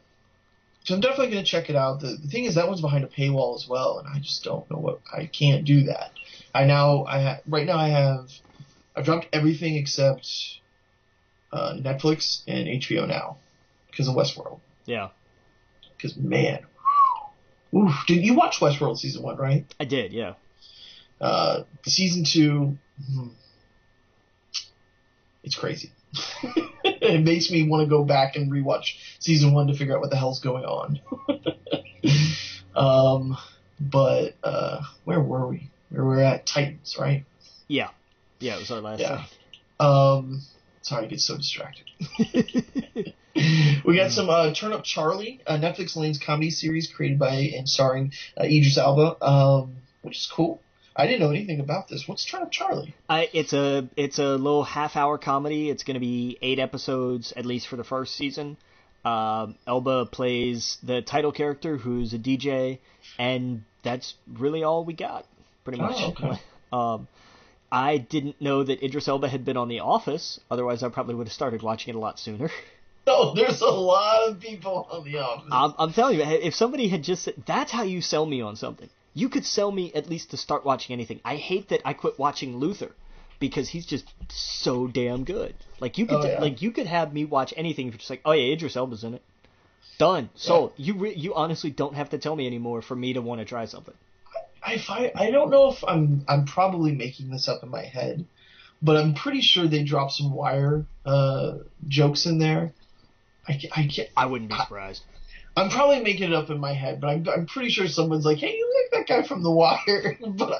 So I'm definitely going to check it out. The thing is, that one's behind a paywall as well, and I just don't know I can't do that. Right now I've dropped everything except Netflix and HBO Now because of Westworld. Yeah. Because, man... Oof, did you watch Westworld Season 1, right? I did, yeah. Season 2, it's crazy. It makes me want to go back and rewatch Season 1 to figure out what the hell's going on. But where were we? We were at Titans, right? Yeah. Yeah, it was our last thing. Sorry, I get so distracted. We got some Turn Up Charlie, a Netflix Lane's comedy series created by and starring Idris Elba, which is cool. I didn't know anything about this. What's Turn Up Charlie? It's a little half-hour comedy. It's going to be 8 episodes, at least for the first season. Elba plays the title character, who's a DJ, and that's really all we got, pretty much. Oh, okay. I didn't know that Idris Elba had been on The Office. Otherwise, I probably would have started watching it a lot sooner. No, there's a lot of people on The Office. I'm telling you, if somebody had just said, that's how you sell me on something. You could sell me at least to start watching anything. I hate that I quit watching Luther because he's just so damn good. Like you could, you could have me watch anything if you're just like, oh yeah, Idris Elba's in it. Done. Sold. Yeah. You honestly don't have to tell me anymore for me to want to try something. I don't know if I'm probably making this up in my head, but I'm pretty sure they dropped some Wire jokes in there. I wouldn't be surprised. I'm probably making it up in my head, but I'm pretty sure someone's like, "Hey, you like that guy from The Wire?" But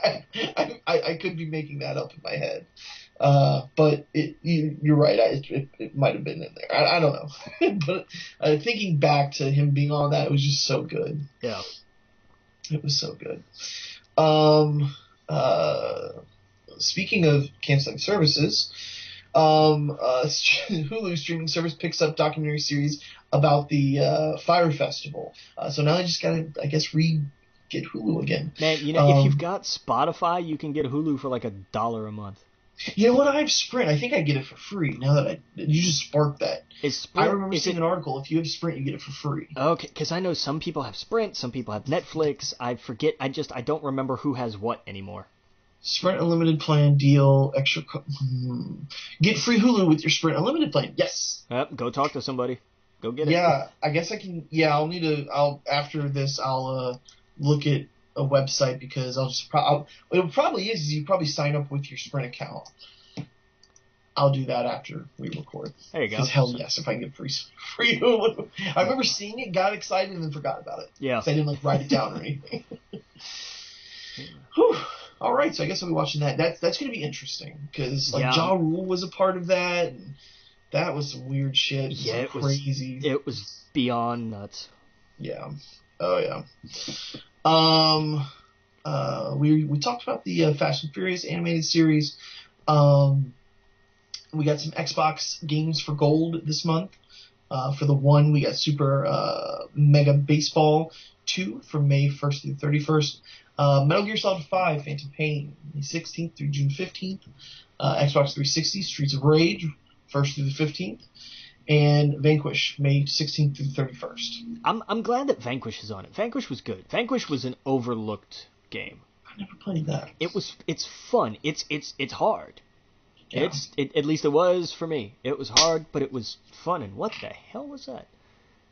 I could be making that up in my head. But you're right. It might have been in there. I don't know. But thinking back to him being on that, it was just so good. Yeah, it was so good. Speaking of canceling services, Hulu streaming service picks up documentary series about the Fire Festival. So now I just gotta, I guess, get Hulu again. Man, if you've got Spotify, you can get Hulu for like $1 a month. You know what? I have Sprint. I think I get it for free. Now that you just sparked that. I remember seeing an article. If you have Sprint, you get it for free. Okay, because I know some people have Sprint, some people have Netflix. I forget. I don't remember who has what anymore. Sprint Unlimited plan deal extra. Get free Hulu with your Sprint Unlimited plan. Yes. Yep. Go talk to somebody. Go get it. Yeah, I guess I can. Yeah, I'll need to. After this, I'll look at a website because what it probably is you probably sign up with your Sprint account. I'll do that after we record. There you go. Because hell yes, if I can get free Hulu. I remember seeing it, got excited, and then forgot about it. Yeah. So I didn't write it down or anything. Whew. All right, so I guess I'll be watching that. That's going to be interesting because Ja Rule was a part of that, and that was some weird shit. It was crazy. It was beyond nuts. Yeah. Oh yeah. We talked about the Fast and Furious animated series. We got some Xbox games for gold this month. For the one, we got Super Mega Baseball 2 from May 1st through 31st. Metal Gear Solid 5 Phantom Pain, May 16th through June 15th. Xbox 360 Streets of Rage, 1st through the 15th. And Vanquish, May 16th through the 31st. I'm glad that Vanquish is on it. Vanquish was good. Vanquish was an overlooked game. I never played that. It's fun. It's hard. Yeah. At least it was for me. It was hard, but it was fun. And what the hell was that?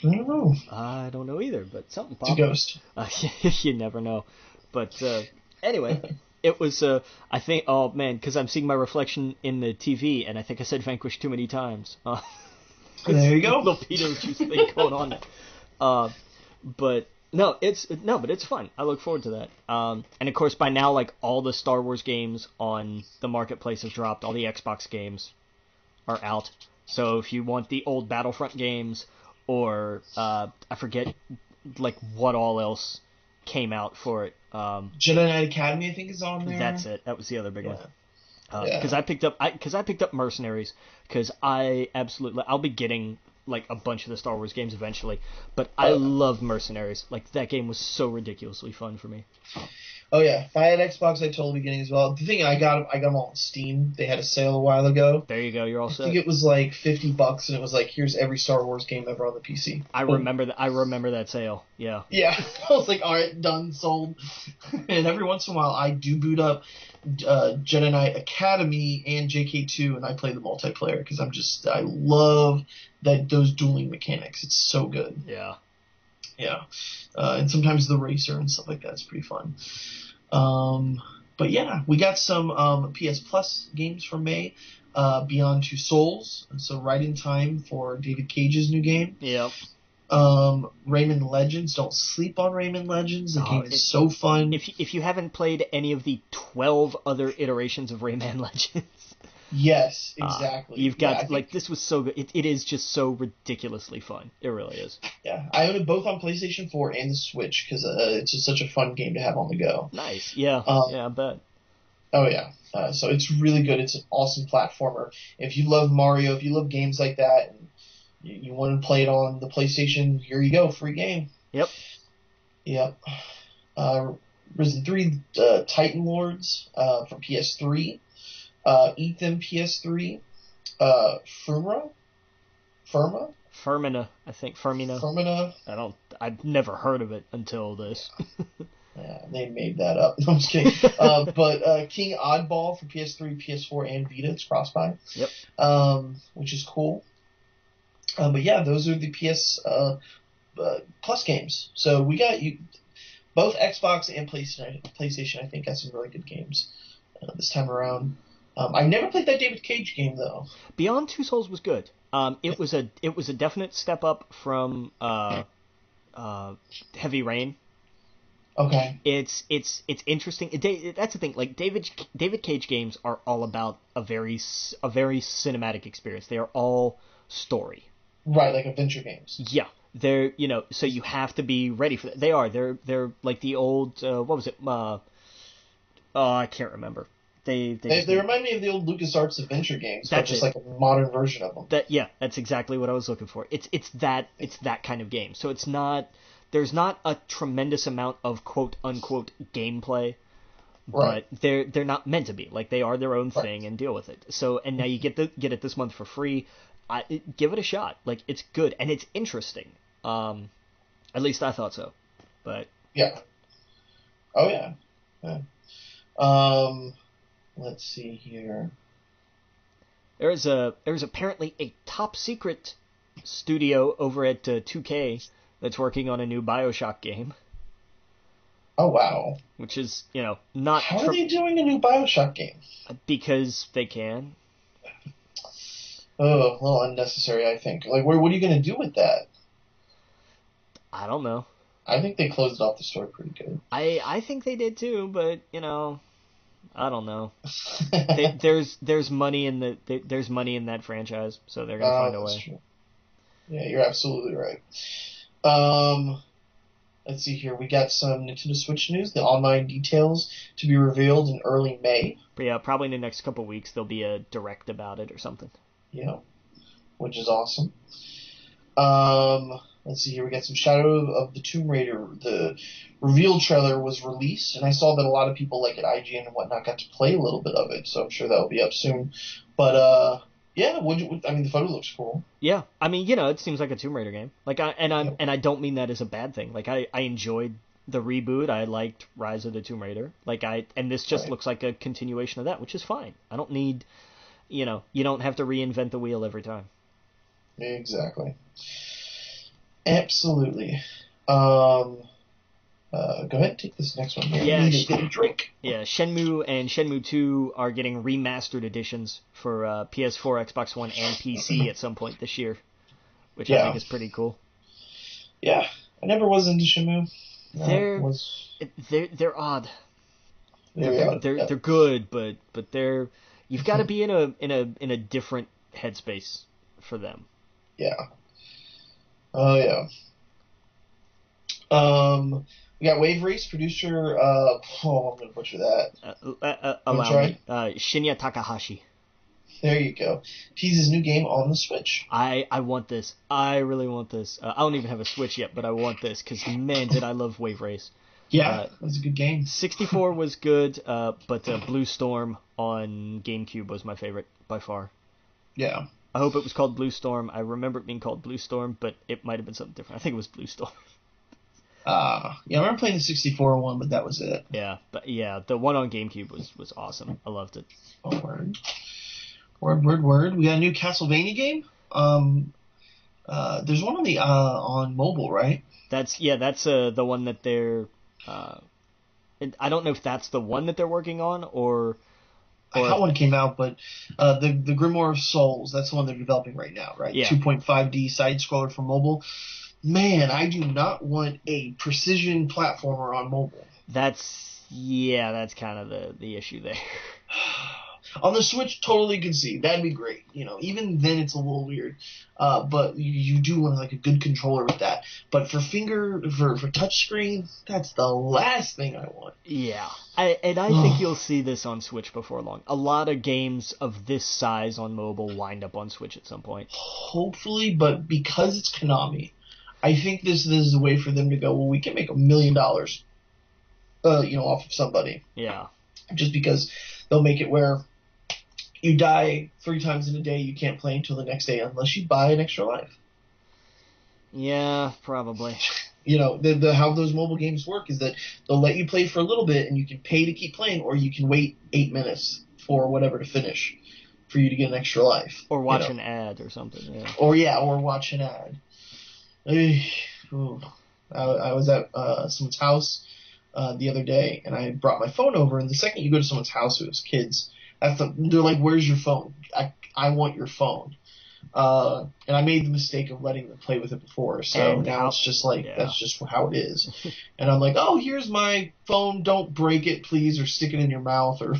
I don't know. I don't know either, but something popped. It's a ghost. You never know. But anyway, it was, I think, oh man, because I'm seeing my reflection in the TV, and I think I said Vanquish too many times. There you go. Little pedo juice thing going on there. But it's fun. I look forward to that. And of course, by now, like all the Star Wars games on the marketplace have dropped. All the Xbox games are out. So if you want the old Battlefront games, or I forget, like what all else came out for it. Jedi Knight Academy, I think, is on there. That's it. That was the other big one. Because I picked up Mercenaries because I'll be getting like a bunch of the Star Wars games eventually, but I love Mercenaries. Like that game was so ridiculously fun for me. Oh yeah, if I had Xbox, I'd totally be getting as well. The thing I got them all on Steam. They had a sale a while ago. There you go. You're all set. I think it was like $50, and it was like, here's every Star Wars game ever on the PC. I remember that sale. Yeah. Yeah, I was like, all right, done, sold. And every once in a while, I do boot up Jedi Knight Academy and JK2, and I play the multiplayer because I love those dueling mechanics. It's so good. Yeah. Yeah. And sometimes the racer and stuff like that is pretty fun. But yeah, we got some PS Plus games from May. Beyond Two Souls, so right in time for David Cage's new game. Yep. Rayman Legends. Don't sleep on Rayman Legends. The game is so fun. If you haven't played any of the 12 other iterations of Rayman Legends. Yes, exactly. You've got, this was so good. It is just so ridiculously fun. It really is. Yeah, I own it both on PlayStation 4 and the Switch because it's just such a fun game to have on the go. Nice. Yeah, I bet. Oh, yeah. So it's really good. It's an awesome platformer. If you love Mario, if you love games like that, and You want to play it on the PlayStation? Here you go, free game. Yep. Yep. Risen 3 Titan Lords for PS3. Ethan PS3. Firma? Fermina, I think. Firmina. I've never heard of it until this. Yeah, they made that up. No, I'm just kidding. But King Oddball for PS3, PS4, and Vita. It's cross-buy. Yep. Which is cool. But yeah, those are the PS Plus games. So we got both Xbox and PlayStation. I think got some really good games this time around. I never played that David Cage game though. Beyond Two Souls was good. It was a definite step up from Heavy Rain. Okay. It's interesting. That's the thing. Like David Cage games are all about a very cinematic experience. They are all story. Right, like adventure games. Yeah, they're so you have to be ready for that. They're like the old what was it? I can't remember. They remind me of the old LucasArts adventure games, but just like a modern version of them. That's exactly what I was looking for. It's that kind of game. So there's not a tremendous amount of quote unquote gameplay, but they're not meant to be. Like they are their own thing and deal with it. So and now you get it this month for free. Give it a shot. Like it's good and it's interesting. At least I thought so. But yeah. Oh yeah. Let's see here. There's apparently a top secret studio over at 2K that's working on a new BioShock game. Oh wow! Which is not. How are they doing a new BioShock game? Because they can. Oh, a little unnecessary, I think. Like, what are you going to do with that? I don't know. I think they closed off the story pretty good. I think they did too, but I don't know. There's money in there's money in that franchise, so they're gonna find a way. True. Yeah, you're absolutely right. Let's see here. We got some Nintendo Switch news. The online details to be revealed in early May. But yeah, probably in the next couple of weeks there'll be a direct about it or something. Yeah, which is awesome. Let's see here. We got some Shadow of the Tomb Raider. The reveal trailer was released, and I saw that a lot of people, like at IGN and whatnot, got to play a little bit of it. So I'm sure that'll be up soon. But yeah, the photo looks cool. Yeah, I mean, it seems like a Tomb Raider game. Like I don't mean that as a bad thing. Like I enjoyed the reboot. I liked Rise of the Tomb Raider. And this just looks like a continuation of that, which is fine. I don't need. You don't have to reinvent the wheel every time. Exactly. Absolutely. Go ahead and take this next one here. Yeah, get a drink. Yeah, Shenmue and Shenmue 2 are getting remastered editions for PS4, Xbox One, and PC at some point this year, which I think is pretty cool. Yeah, I never was into Shenmue. They're odd. They're good, but they're. You've got to be in a different headspace for them. Yeah. Oh yeah. We got Wave Race producer. I'm gonna butcher that. Allow me. Shinya Takahashi. There you go. Teases new game on the Switch. I want this. I really want this. I don't even have a Switch yet, but I want this because man, did I love Wave Race. Yeah, it was a good game. 64 was good, but Blue Storm on GameCube was my favorite by far. Yeah. I hope it was called Blue Storm. I remember it being called Blue Storm, but it might have been something different. I think it was Blue Storm. I remember playing the 64 one, but that was it. Yeah, but the one on GameCube was awesome. I loved it. Oh, word. We got a new Castlevania game. There's one on mobile, right? That's the one that they're. I don't know if that's the one that they're working on or I thought one came out, but the Grimoire of Souls, that's the one they're developing right now, right? Yeah. 2.5D side scroller for mobile. Man, I do not want a precision platformer on mobile. That's kind of the issue there. On the Switch, totally can see. That'd be great. Even then it's a little weird. But you do want like a good controller with that. But for touchscreen, that's the last thing I want. Yeah. I think you'll see this on Switch before long. A lot of games of this size on mobile wind up on Switch at some point. Hopefully, but because it's Konami, I think this is a way for them to go, well, we can make $1 million, off of somebody. Yeah. Just because they'll make it where you die 3 times in a day, you can't play until the next day unless you buy an extra life. Yeah, probably. How those mobile games work is that they'll let you play for a little bit and you can pay to keep playing, or you can wait 8 minutes for whatever to finish for you to get an extra life. Or watch an ad or something. Yeah. Or watch an ad. I was at someone's house the other day, and I brought my phone over, and the second you go to someone's house who has kids, they're like, where's your phone? I want your phone. And I made the mistake of letting them play with it before, so now it's just like, that's just how it is. And I'm like, oh, here's my phone, don't break it, please, or stick it in your mouth, or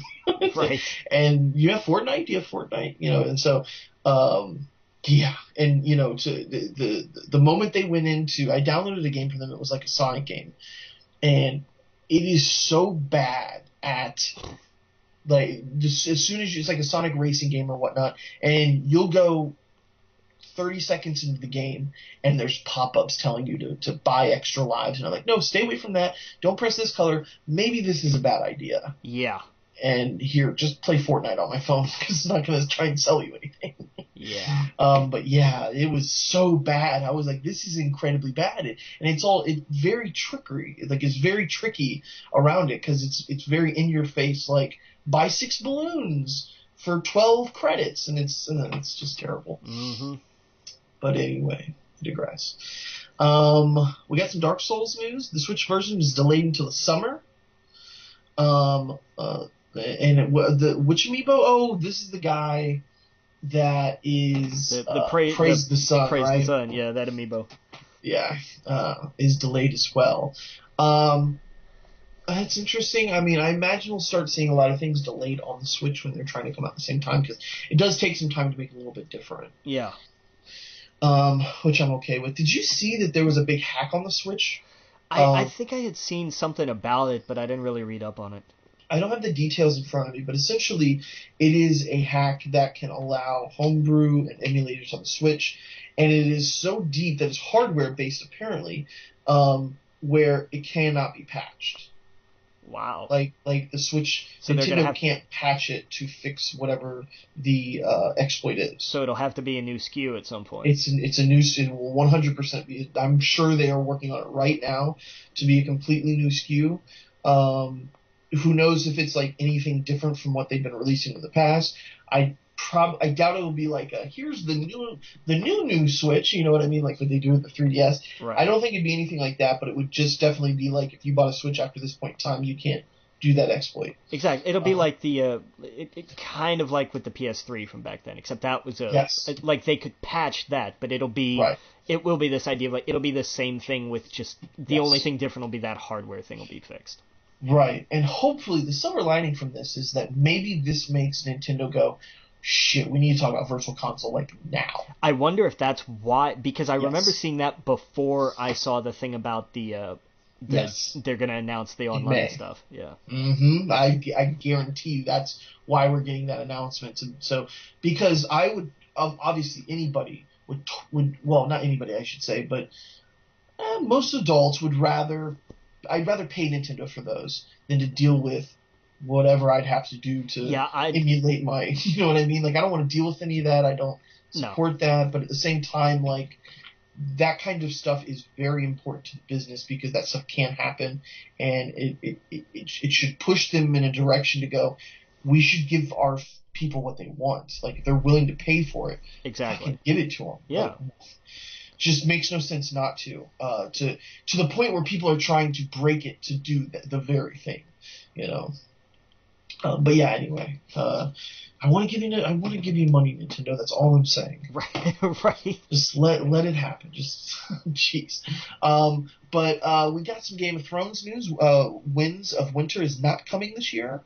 right. And you have Fortnite? Do you have Fortnite? And so, yeah, and to the moment they went into, I downloaded a game from them. It was like a Sonic game, and it is so bad at like as soon as it's like a Sonic racing game or whatnot, and you'll go 30 seconds into the game and there's pop-ups telling you to buy extra lives, and I'm like, no, stay away from that. Don't press this color. Maybe this is a bad idea. Yeah. And here, just play Fortnite on my phone because it's not going to try and sell you anything. Yeah. But yeah, it was so bad. I was like, this is incredibly bad. And it's very trickery. Like, it's very tricky around it because it's very in your face, like, buy 6 balloons for 12 credits. And it's just terrible. Mm-hmm. But anyway, I digress. We got some Dark Souls news. The Switch version is delayed until the summer. Which amiibo? Oh, this is the guy that is Praise the Sun, Praise right? the Sun, yeah, that amiibo. Yeah, is delayed as well. That's interesting. I mean, I imagine we'll start seeing a lot of things delayed on the Switch when they're trying to come out at the same time, because it does take some time to make it a little bit different. Yeah. Which I'm okay with. Did you see that there was a big hack on the Switch? I think I had seen something about it, but I didn't really read up on it. I don't have the details in front of me, but essentially it is a hack that can allow homebrew and emulators on the Switch, and it is so deep that it's hardware-based, apparently, where it cannot be patched. Wow. Like the Switch, so Nintendo can't patch it to fix whatever the exploit is. So it'll have to be a new SKU at some point. It's a new SKU. It will 100% be. I'm sure they are working on it right now to be a completely new SKU. Who knows if it's like anything different from what they've been releasing in the past. I doubt it will be like here's the new Switch, you know what I mean, like what they do with the 3DS. Right. I don't think it'd be anything like that, but it would just definitely be like if you bought a Switch after this point in time, you can't do that exploit. Exactly. It'll be like it kind of like with the PS3 from back then, except that was like they could patch that, but it'll be right. It will be this idea of like it'll be the same thing with just the only thing different will be that hardware thing will be fixed. Right, and hopefully the silver lining from this is that maybe this makes Nintendo go, shit, we need to talk about Virtual Console like now. I wonder if that's why, because I remember seeing that before I saw the thing about they're going to announce the online stuff. Yeah. Mm-hmm. I guarantee you that's why we're getting that announcement. So because I would obviously anybody would well, not anybody I should say, but most adults would rather. I'd rather pay Nintendo for those than to deal with whatever I'd have to do to emulate my, you know what I mean? Like, I don't want to deal with any of that. I don't support that. But at the same time, like, that kind of stuff is very important to the business because that stuff can't happen. And it should push them in a direction to go, we should give our people what they want. Like, if they're willing to pay for it, exactly, give it to them. Yeah. Like, just makes no sense not to the point where people are trying to break it to do the very thing, you know. But yeah, anyway, I want to give you money, Nintendo. That's all I'm saying. Right. Just let it happen. Just jeez. But we got some Game of Thrones news. Winds of Winter is not coming this year.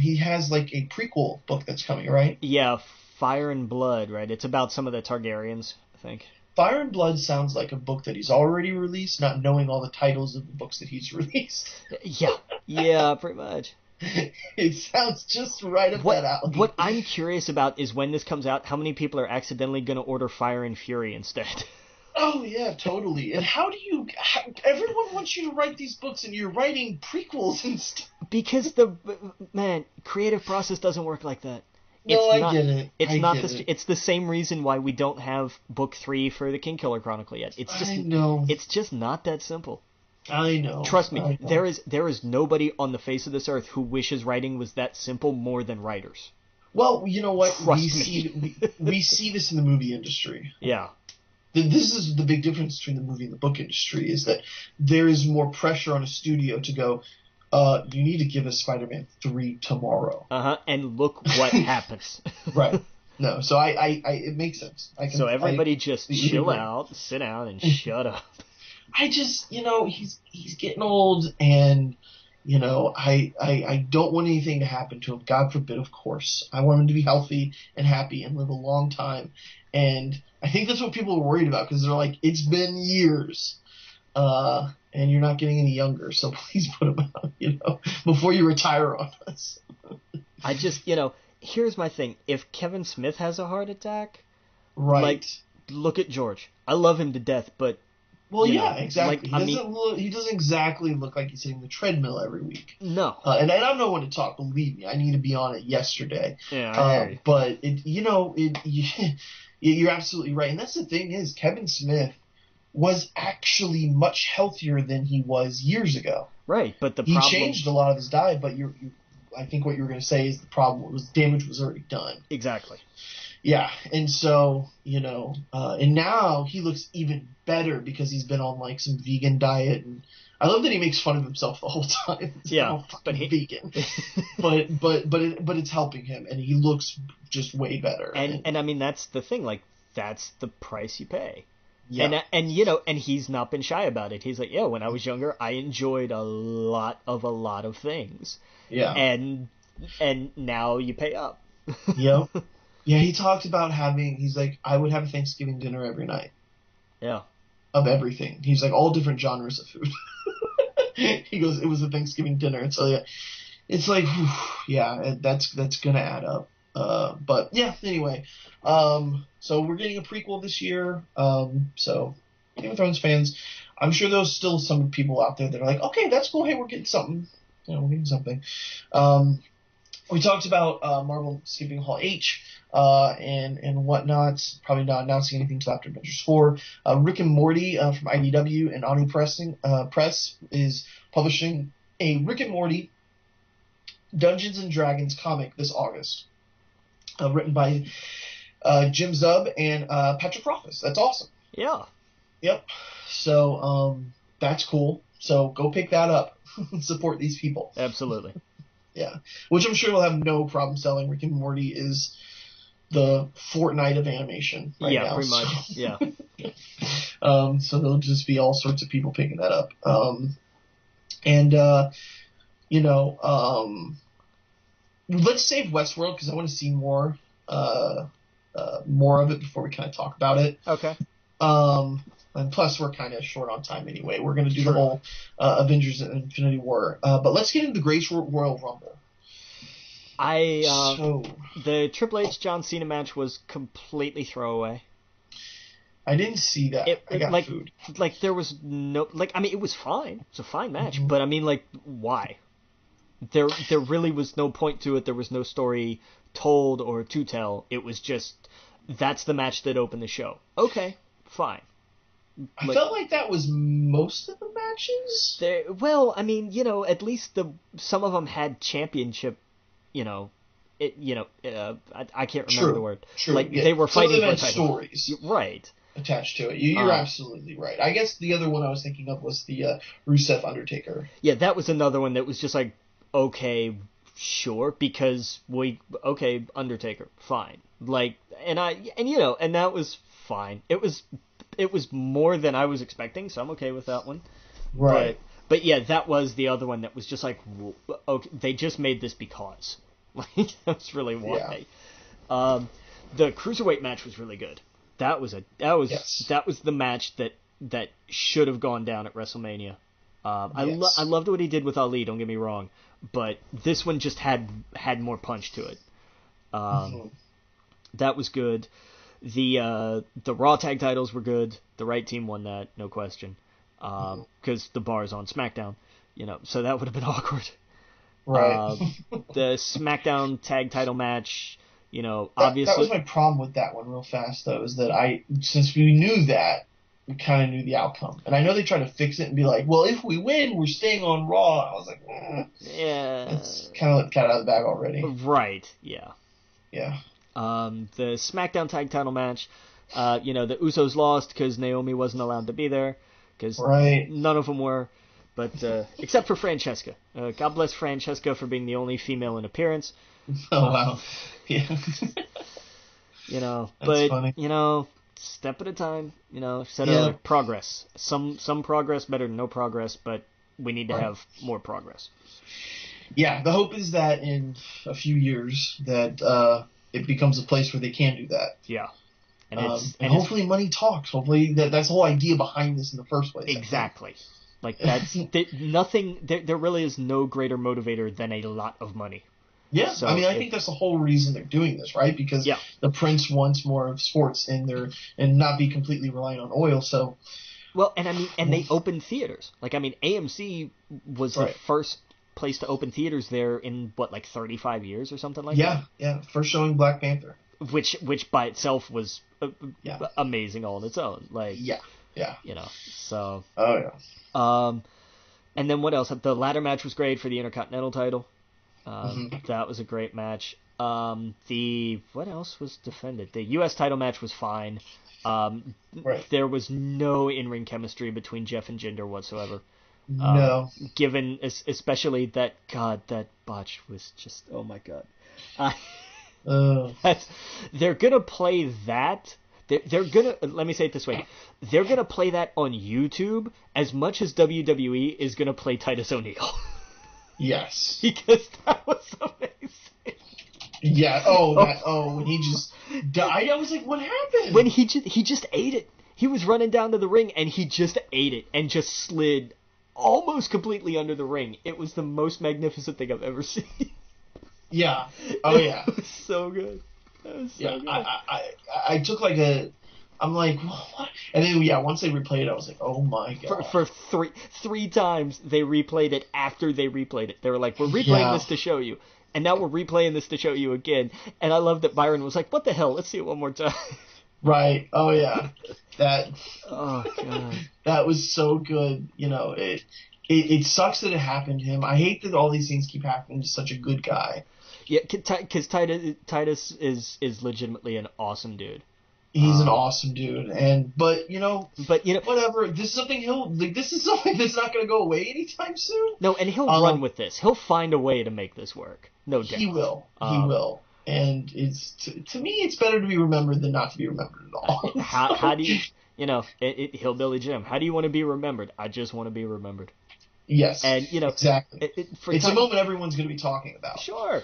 He has like a prequel book that's coming, right? Yeah, Fire and Blood, right? It's about some of the Targaryens, I think. Fire and Blood sounds like a book that he's already released, not knowing all the titles of the books that he's released. Yeah, pretty much. It sounds just right up that alley. What I'm curious about is when this comes out, how many people are accidentally going to order Fire and Fury instead? Oh, yeah, totally. And everyone wants you to write these books and you're writing prequels and stuff. Because creative process doesn't work like that. I get it. It's the same reason why we don't have book 3 for the Kingkiller Chronicle yet. I know. It's just not that simple. I know. Trust me, there is nobody on the face of this earth who wishes writing was that simple more than writers. Well, you know what? We see this in the movie industry. Yeah. This is the big difference between the movie and the book industry, is that there is more pressure on a studio to go, you need to give us Spider-Man 3 tomorrow. And look what happens. Right. No, so it makes sense. So everybody just chill out, sit down, and shut up. I just, he's getting old, and, I don't want anything to happen to him. God forbid, of course. I want him to be healthy and happy and live a long time. And I think that's what people are worried about, because they're like, it's been years, and you're not getting any younger, so please put him out, before you retire on us. I just, here's my thing. If Kevin Smith has a heart attack, right, look at George. I love him to death, but well, yeah, exactly. He doesn't exactly look like he's hitting the treadmill every week. No. And I don't know when to talk. Believe me, I need to be on it yesterday. Yeah, I hear you. But you're absolutely right. And that's the thing is, Kevin Smith was actually much healthier than he was years ago. Right, but he changed a lot of his diet. But I think what you were going to say is the problem was damage was already done. Exactly. Yeah, and so, and now he looks even better because he's been on, like, some vegan diet, and I love that he makes fun of himself the whole time. Yeah, but vegan. but it's helping him, and he looks just way better. And I mean, that's the thing, like, that's the price you pay. Yeah. And he's not been shy about it. He's like, when I was younger, I enjoyed a lot of things. Yeah. And now you pay up. Yep. Yeah, he talked about he's like, I would have a Thanksgiving dinner every night. Yeah. Of everything. He's like, all different genres of food. He goes, it was a Thanksgiving dinner. And so, yeah, it's like, whew, yeah, that's going to add up. But, yeah, anyway. So we're getting a prequel this year. So, Game of Thrones fans, I'm sure there's still some people out there that are like, okay, that's cool. Hey, we're getting something. We're getting something. We talked about Marvel skipping Hall H and whatnot. Probably not announcing anything until after Avengers 4. Rick and Morty from IDW and Oni Press is publishing a Rick and Morty Dungeons and Dragons comic this August, written by Jim Zub and Patrick Rothfuss. That's awesome. Yeah. Yep. So that's cool. So go pick that up and support these people. Absolutely. Yeah, which I'm sure will have no problem selling. Rick and Morty is the Fortnite of animation right now. Yeah, pretty much. Yeah. So there'll just be all sorts of people picking that up. Let's save Westworld because I want to see more of it before we kind of talk about it. Okay. And plus, we're kind of short on time anyway. We're going to do the whole Avengers and Infinity War. But let's get into the Great Royal Rumble. The Triple H John Cena match was completely throwaway. I didn't see that. I got food. Like, there was no... Like, I mean, it was fine. It's a fine match. Mm-hmm. But, I mean, like, why? There really was no point to it. There was no story told or to tell. It was just, that's the match that opened the show. Okay, fine. I felt like that was most of the matches. Well, I mean, at least some of them had championship, I can't remember the word. True. Like, they were fighting for stories. Right. Attached to it. You're absolutely right. I guess the other one I was thinking of was the Rusev Undertaker. Yeah, that was another one that was just like, okay, sure, because Undertaker, fine. Like, and that was fine. It was more than I was expecting, so I'm okay with that one. Right. But yeah, that was the other one that was just like, okay, they just made this because. Like, that's really why. Yeah. The cruiserweight match was really good. That was the match that should have gone down at WrestleMania. I loved what he did with Ali. Don't get me wrong, but this one just had more punch to it. That was good. The Raw tag titles were good. The right team won that, no question. Because the bar is on SmackDown, so that would have been awkward. Right. The SmackDown tag title match, obviously. That was my problem with that one real fast, though, is that since we knew that, we kind of knew the outcome. And I know they tried to fix it and be like, well, if we win, we're staying on Raw. I was like, yeah. It's kind of let the cat out of the bag already. Right, yeah. Yeah. The SmackDown tag title match, the Usos lost because Naomi wasn't allowed to be there, because none of them were. But except for Francesca. God bless Francesca for being the only female in appearance. Oh, wow. Yeah. That's funny. Step at a time. Earlier, progress. Some progress, better than no progress, but we need to have more progress. Yeah, the hope is that in a few years that it becomes a place where they can do that. Yeah. And hopefully money talks. Hopefully that's the whole idea behind this in the first place. Exactly. Like, that's nothing. There really is no greater motivator than a lot of money. Yeah, so I think that's the whole reason they're doing this, right? Because the prince wants more of sports and not be completely reliant on oil. So, well, and they open theaters. Like, AMC was the first place to open theaters there in 35 years or something like that. Yeah, first showing Black Panther, which by itself was amazing all on its own. Like, yeah. So. Oh yeah. And then what else? The ladder match was great for the Intercontinental title. That was a great match. What else was defended? The U.S. title match was fine. There was no in-ring chemistry between Jeff and Jinder whatsoever. No. Given, especially that botch was just, oh my god. They're gonna play that. They're gonna, let me say it this way, they're gonna play that on YouTube as much as WWE is gonna play Titus O'Neil. Yes. Because that was amazing. Yeah. When he just died, I was like, what happened? When he just ate it. He was running down to the ring and he just ate it and just slid almost completely under the ring. It was the most magnificent thing I've ever seen. Yeah. Oh yeah. It was so good. Good. I took I'm like, what? And then, once they replayed it, I was like, oh my god. For three times, they replayed it after they replayed it. They were like, we're replaying this to show you. And now we're replaying this to show you again. And I love that Byron was like, what the hell? Let's see it one more time. Right. Oh, yeah. Oh, God. That was so good. It sucks that it happened to him. I hate that all these things keep happening to such a good guy. Yeah, because Titus is legitimately an awesome dude. He's an awesome dude, but whatever. This is something this is something that's not going to go away anytime soon. No, and he'll run with this. He'll find a way to make this work. No doubt. He will. He will. And it's to me, it's better to be remembered than not to be remembered at all. How do you, Hillbilly Jim? How do you want to be remembered? I just want to be remembered. Yes, and exactly. It's a moment everyone's going to be talking about. Sure,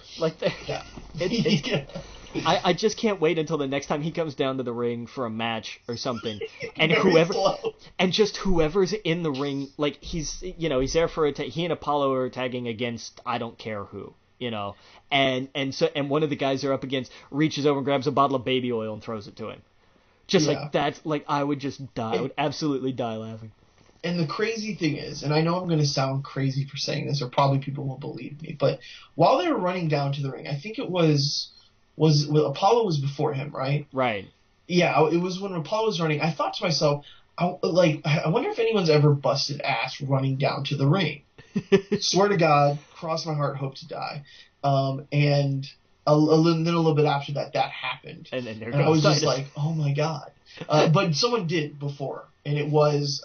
I just can't wait until the next time he comes down to the ring for a match or something, and whoever's in the ring, like he's there for he and Apollo are tagging against I don't care who, and one of the guys they're up against reaches over and grabs a bottle of baby oil and throws it to him, I would just die. I would absolutely die laughing. And the crazy thing is, and I know I'm going to sound crazy for saying this, or probably people won't believe me, but while they were running down to the ring, I think it was Apollo was before him, right? Right. Yeah, it was when Apollo was running. I thought to myself, I wonder if anyone's ever busted ass running down to the ring. Swear to God, cross my heart, hope to die. And a little bit after that happened. And then I was just like, oh my God. But someone did before, and it was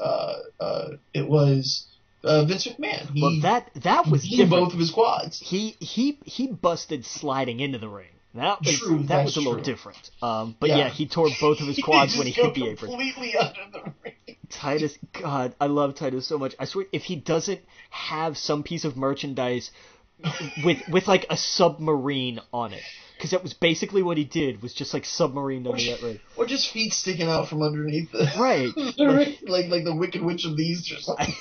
Vince McMahon. That was different. Both of his quads. He busted sliding into the ring. That was a little different. But he tore both of his quads when he hit the apron. Completely under the ring. Titus, God, I love Titus so much. I swear, if he doesn't have some piece of merchandise with like a submarine on it, because that was basically what he did, was just like submarine under that ring. Or just feet sticking out from underneath the right, like the Wicked Witch of the East or something.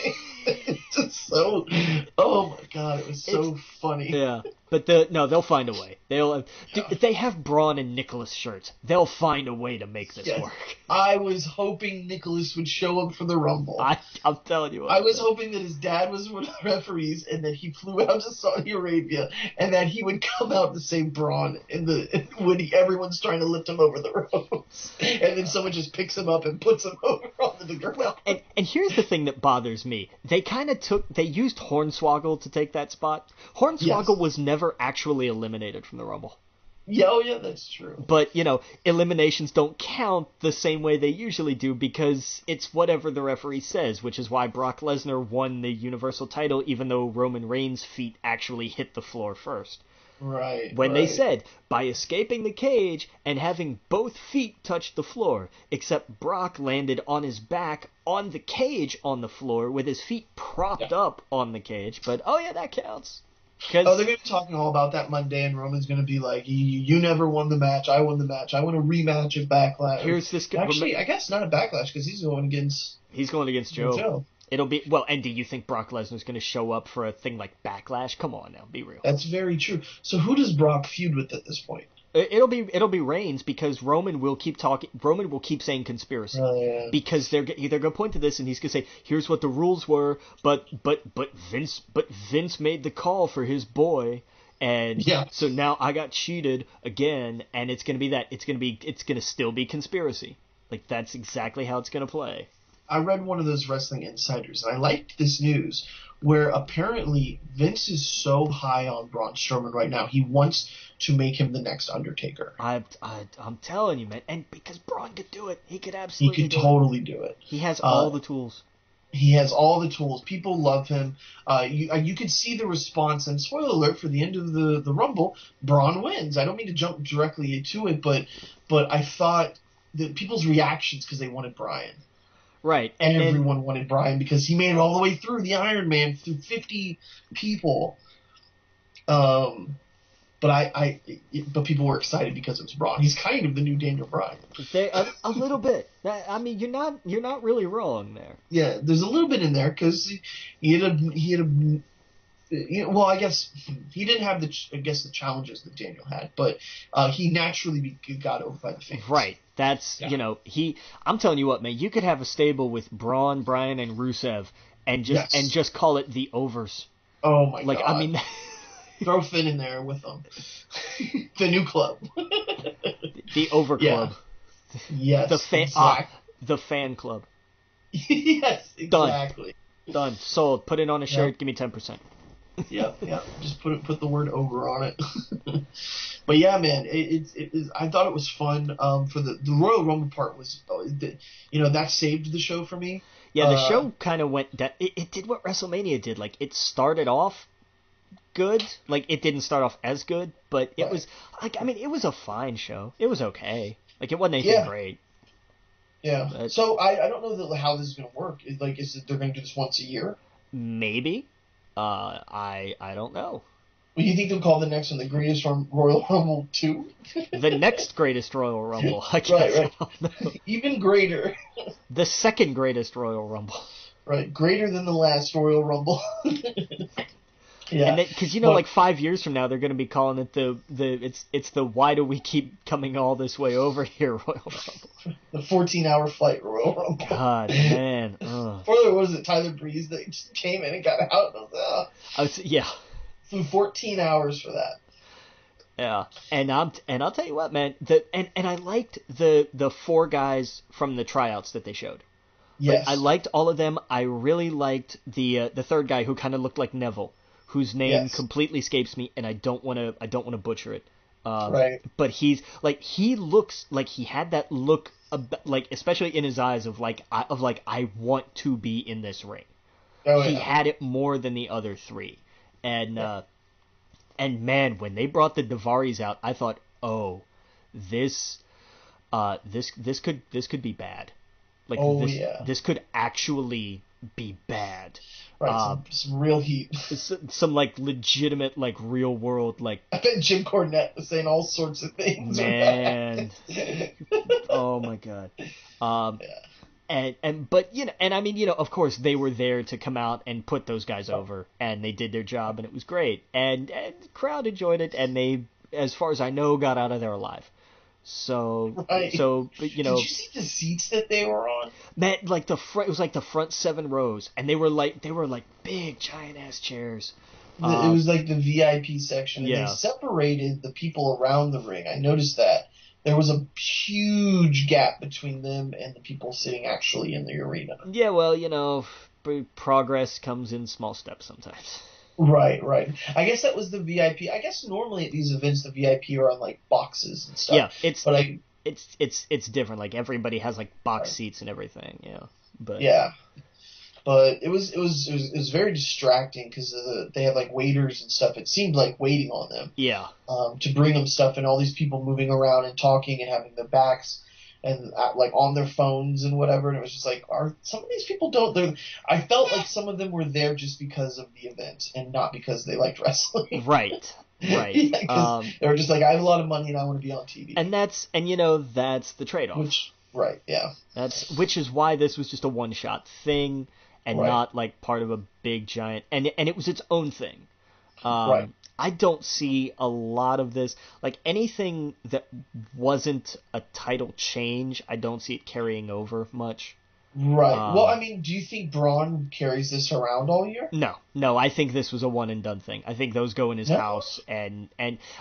It's just so, oh my god, it was so funny. Yeah, but they'll find a way. They have Braun and Nicholas shirts. They'll find a way to make this work. I was hoping Nicholas would show up for the Rumble. I'm telling you. I was hoping that his dad was one of the referees, and that he flew out to Saudi Arabia, and that he would come out to save Braun when everyone's trying to lift him over the ropes, and then someone just picks him up and puts him over onto the ground. Well, and here's the thing that bothers me. They used Hornswoggle to take that spot. Hornswoggle was never actually eliminated from the Rumble. Yeah, that's true. But, eliminations don't count the same way they usually do because it's whatever the referee says, which is why Brock Lesnar won the Universal title even though Roman Reigns' feet actually hit the floor first. Right. When they said, by escaping the cage and having both feet touch the floor, except Brock landed on his back on the cage on the floor with his feet propped up on the cage. But, that counts. They're going to be talking all about that Monday, and Roman's going to be like, you never won the match, I won the match, I want a rematch at Backlash. Here's this. Actually, I guess not at Backlash, because he's going against Joe. It'll be, and do you think Brock Lesnar's going to show up for a thing like Backlash? Come on now, be real. That's very true. So who does Brock feud with at this point? It'll be Reigns, because Roman will keep talking. Roman will keep saying conspiracy because they're going to point to this and he's going to say, "Here's what the rules were, but Vince made the call for his boy, and so now I got cheated again, and it's going to be that. It's going to still be conspiracy. Like that's exactly how it's going to play." I read one of those Wrestling Insiders, and I liked this news, where apparently Vince is so high on Braun Strowman right now, he wants to make him the next Undertaker. I'm telling you, man, and because Braun could do it, he could absolutely. He could totally do it. He has all the tools. He has all the tools. People love him. You could see the response, and spoiler alert for the end of the Rumble, Braun wins. I don't mean to jump directly to it, but I thought that people's reactions because they wanted Bryan. Right. And everyone wanted Bryan because he made it all the way through the Iron Man through 50 people. But people were excited because it was Braun. He's kind of the new Daniel Bryan. A little bit. I mean, you're not really wrong there. Yeah, there's a little bit in there because he had a well, I guess he didn't have the challenges that Daniel had, but he naturally got over by the fans. Right. That's I'm telling you what, man. You could have a stable with Braun, Bryan, and Rusev, and just call it the Overs. Oh my god! I mean, throw Finn in there with them. The new club. The Over Club. Yes. The fan club. Yes, exactly. Done. Sold. Put it on a shirt. Give me 10%. Yep. Just put the word over on it. But yeah, man, I thought it was fun. For the Royal Rumble part was, that saved the show for me. Yeah, the show kind of went. It did what WrestleMania did. Like it started off good. Like it didn't start off as good, but it was it was a fine show. It was okay. Like it wasn't anything great. Yeah. But, so I don't know how this is going to work. Is it they're going to do this once a year? Maybe. I don't know. Well, you think they'll call the next one the Greatest Royal Rumble 2? The next Greatest Royal Rumble. I guess. Right. Even greater. The second Greatest Royal Rumble. Right. Greater than the last Royal Rumble. Yeah. Because like 5 years from now they're going to be calling it it's the why do we keep coming all this way over here Royal Rumble. The 14-hour flight Royal Rumble. God, man. Or was it Tyler Breeze that just came in and got out? Flew 14 hours for that. Yeah, and I'll tell you what, man. And I liked the 4 guys from the tryouts that they showed. Yes, I liked all of them. I really liked the third guy who kind of looked like Neville, whose name completely escapes me, and I don't want to butcher it. Right. But he looks like he had that look, like especially in his eyes of I want to be in this ring. Oh, he had it more than the other 3, and man, when they brought the Daivaris out, I thought, oh, this could be bad. Like this could actually be bad. Right, some real heat. Some like legitimate, like real world, like. I bet Jim Cornette was saying all sorts of things. Man, oh my God. But I mean, of course they were there to come out and put those guys over, and they did their job, and it was great, and the crowd enjoyed it, and they, as far as I know, got out of there alive. So, right. But did you see the seats that they were on? Man, like the front, it was like the front 7 rows, and they were like big giant ass chairs. It was like the VIP section, and they separated the people around the ring. I noticed that there was a huge gap between them and the people sitting actually in the arena. Yeah, well, progress comes in small steps sometimes. Right. I guess that was the VIP. I guess normally at these events the VIP are on like boxes and stuff. Yeah, it's different. Like everybody has like box seats and everything. Yeah, but it was very distracting because they had like waiters and stuff. It seemed like waiting on them. Yeah. To bring them stuff, and all these people moving around and talking and having their backs and like on their phones and whatever, and it was just like, are some of these people I felt like some of them were there just because of the event and not because they liked wrestling. Right. Yeah, they were just like, I have a lot of money and I want to be on TV. And that's the trade-off. Which is why this was just a one-shot thing and not like part of a big giant, and it was its own thing. Right. I don't see a lot of this, like anything that wasn't a title change, I don't see it carrying over much. Right. Well, I mean, do you think Braun carries this around all year? No, I think this was a one and done thing. I think those go in his house, and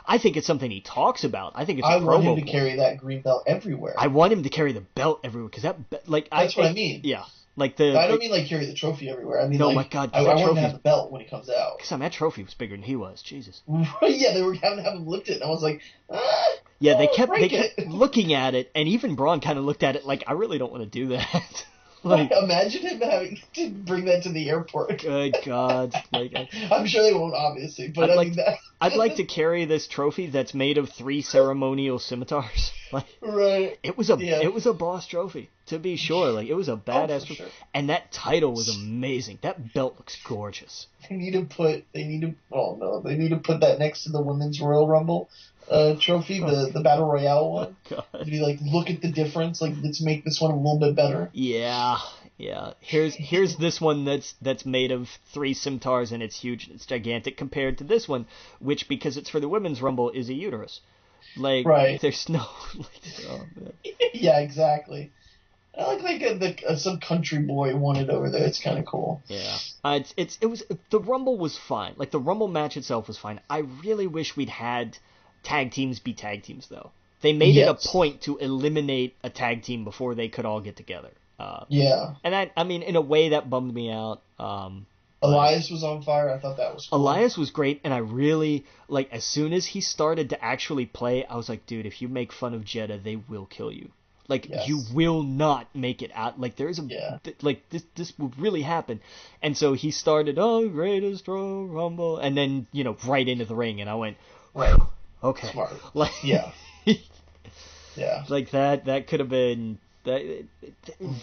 I think it's something he talks about. I think it's I want him to carry that green belt everywhere. I want him to carry the belt everywhere, because that's what I mean. Yeah. I don't mean like carry the trophy everywhere. I mean, no, my God, I want him to have the belt when he comes out. Because that trophy was bigger than he was. Jesus. Yeah, they were having to have him lift it, and I was like, yeah, they kept looking at it, and even Braun kind of looked at it like, I really don't want to do that. Like, imagine him having to bring that to the airport. Good God! I'm sure they won't, obviously, but I'd like to carry this trophy that's made of 3 ceremonial scimitars. Right. It was a boss trophy, to be sure. Like, it was a badass trophy, sure. And that title was amazing. That belt looks gorgeous. They need to put that next to the Women's Royal Rumble trophy, the Battle Royale one. God. To be like, look at the difference. Like, let's make this one a little bit better. Yeah. Here's this one that's made of 3 scimitars, and it's huge, it's gigantic compared to this one, which, because it's for the Women's Rumble, is a uterus. Like, there's no. Oh, man. Yeah, exactly. I like some country boy wanted over there. It's kind of cool. Yeah. It was the Rumble was fine. Like, the Rumble match itself was fine. I really wish we'd had tag teams be tag teams, though. They made it a point to eliminate a tag team before they could all get together. And I mean, in a way, that bummed me out. Elias was on fire. I thought that was cool. Elias was great, and I really, like, as soon as he started to actually play, I was like, dude, if you make fun of Jeddah, they will kill you. Like, you will not make it out. Like, there's this will really happen. And so he started, greatest Royal Rumble, and then, right into the ring, and I went, okay. Smart. Like, yeah. Like, that could have been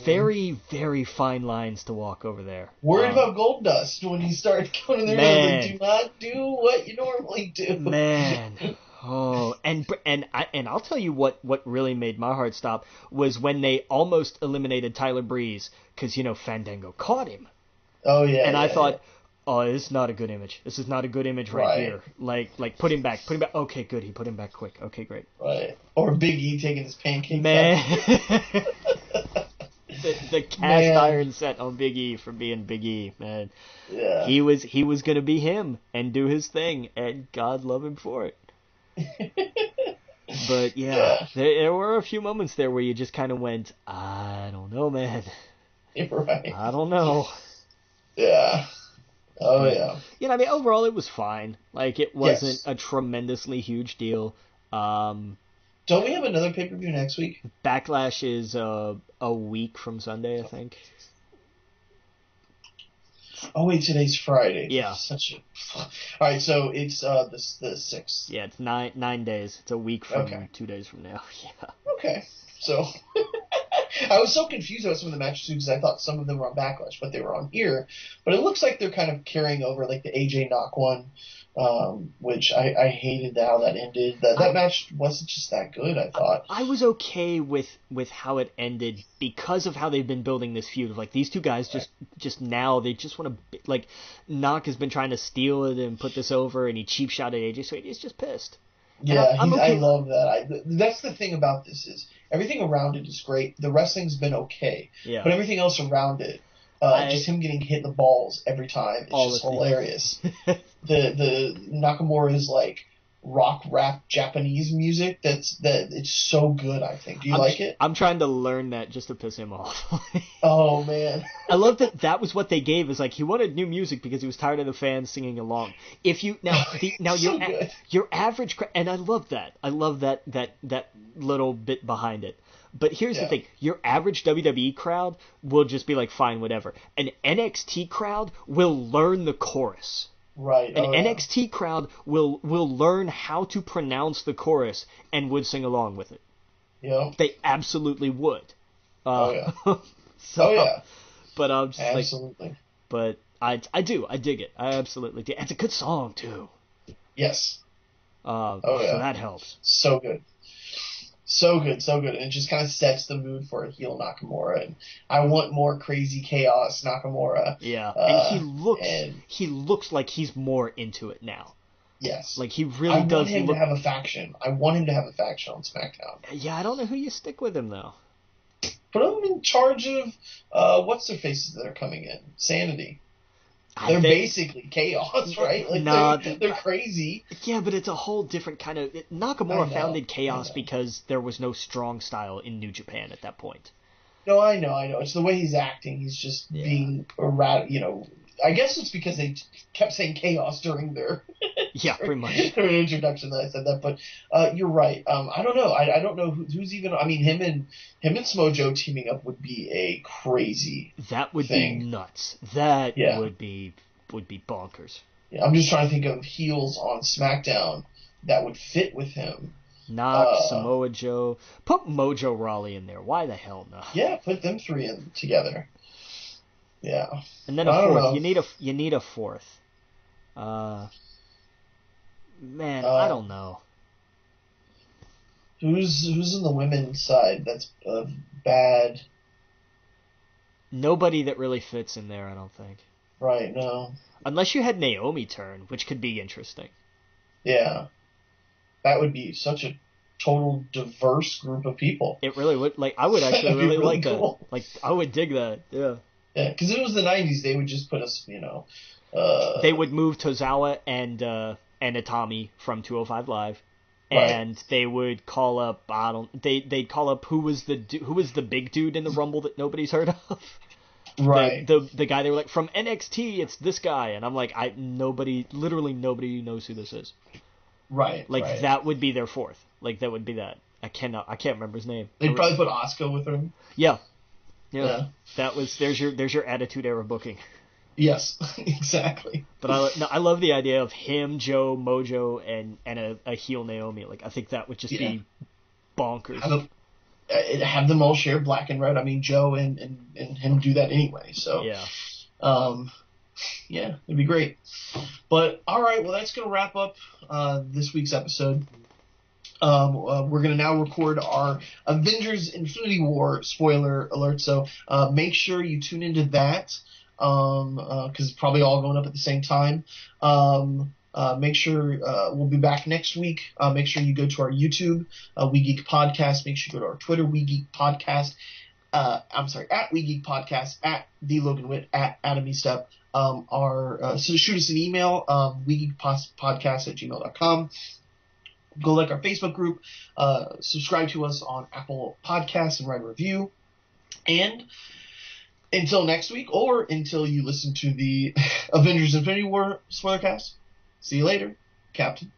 very, very fine lines to walk over there. Worried about Gold Dust when he started going in there. Man. Like, do not do what you normally do. Man. Oh, and I'll tell you what really made my heart stop was when they almost eliminated Tyler Breeze because, Fandango caught him. Oh, yeah. And I thought, oh, this is not a good image. This is not a good image right here. Like put him back. Okay, good. He put him back quick. Okay, great. Right. Or Big E taking his pancakes. Man. the cast iron set on Big E for being Big E, man. Yeah. He was gonna be him and do his thing, and God love him for it. But there were a few moments there where you just kind of went, I don't know, man. You're right. I don't know. Yeah. Oh, yeah. I mean, overall it was fine. Like, it wasn't a tremendously huge deal. Don't we have another pay-per-view next week? Backlash is a week from Sunday, I think. Oh, wait, today's Friday. Yeah. All right, so it's the 6th. Yeah, it's 9 days. It's a week from 2 days from now. Yeah. Okay. So I was so confused about some of the matches too because I thought some of them were on Backlash, but they were on here. But it looks like they're kind of carrying over like the AJ Knock one, which I hated how that ended. That match wasn't just that good, I thought. I was okay with how it ended because of how they've been building this feud of like these two guys just now they just want to like Knock has been trying to steal it and put this over and he cheap shot at AJ, so he's just pissed. Yeah, I love that. That's the thing about this is everything around it is great. The wrestling's been okay, but everything else around it, just him getting hit in the balls every time, it's just hilarious. the Nakamura's like rock rap Japanese music it's so good. I think. Do you like it? I'm trying to learn that just to piss him off. Oh man, I love that was what they gave. Is like he wanted new music because he was tired of the fans singing along. If you your average and I love that. I love that little bit behind it. But here's the thing: your average WWE crowd will just be like, fine, whatever. An NXT crowd will learn the chorus. Right. An NXT crowd will learn how to pronounce the chorus and would sing along with it. Yeah. They absolutely would. Yeah. But I'm just absolutely. Like, but I dig it. I absolutely do. It's a good song too. Yes. So that helps. So good. So good. And it just kind of sets the mood for a heel Nakamura. And I want more crazy chaos Nakamura. Yeah. And he looks like he's more into it now. Yes. Like he really does. I want him to have a faction. I want him to have a faction on SmackDown. Yeah, I don't know who you stick with him though. Put him in charge of what's their faces that are coming in? Sanity. They're basically chaos, right? Like they're crazy. Yeah, but it's a whole different kind of... Nakamura founded chaos because there was no strong style in New Japan at that point. No, I know. It's the way he's acting. He's just being erratic, I guess it's because they kept saying chaos during their pretty much their introduction that I said that. But you're right. I don't know. I don't know who's even. I mean, him and Smojo teaming up would be a crazy. That would thing. Be nuts. That would be bonkers. Yeah, I'm just trying to think of heels on SmackDown that would fit with him. Knox, Samoa Joe. Put Mojo Rawley in there. Why the hell not? Yeah, put them three in together. Yeah. And then a fourth. You need a fourth. Man, I don't know. Who's in the women's side that's bad? Nobody that really fits in there, I don't think. Right, no. Unless you had Naomi turn, which could be interesting. Yeah. That would be such a total diverse group of people. It really would. Like, I would actually really like cool. that. Like, I would dig that. Yeah. Yeah, because if it was the 90s, they would just put us, they would move Tozawa and Itami from 205 Live, right. And they would call up they'd call up who was the big dude in the Rumble that nobody's heard of. Right. The guy they were like from NXT, it's this guy, and I'm like literally nobody knows who this is. Right. Like right. That would be their fourth. Like that would be that. I can't remember his name. They'd probably put Asuka with him. Yeah. There's your Attitude Era booking. Yes, exactly. But I love the idea of him, Joe, Mojo, and a heel Naomi. Like I think that would just be bonkers. Have them all share black and red. I mean, Joe and him do that anyway. So it'd be great. But all right, well that's gonna wrap up this week's episode. We're going to now record our Avengers Infinity War spoiler alert, so make sure you tune into that, because it's probably all going up at the same time. Make sure we'll be back next week. Make sure you go to our YouTube, We Geek Podcast. Make sure you go to our Twitter, We Geek Podcast. At We Geek Podcast, at The Logan Witt, at Adam E. Step. So shoot us an email, wegeekpodcast@gmail.com. Go like our Facebook group, subscribe to us on Apple Podcasts and write a review. And until next week, or until you listen to the Avengers Infinity War spoilercast, see you later, Captain.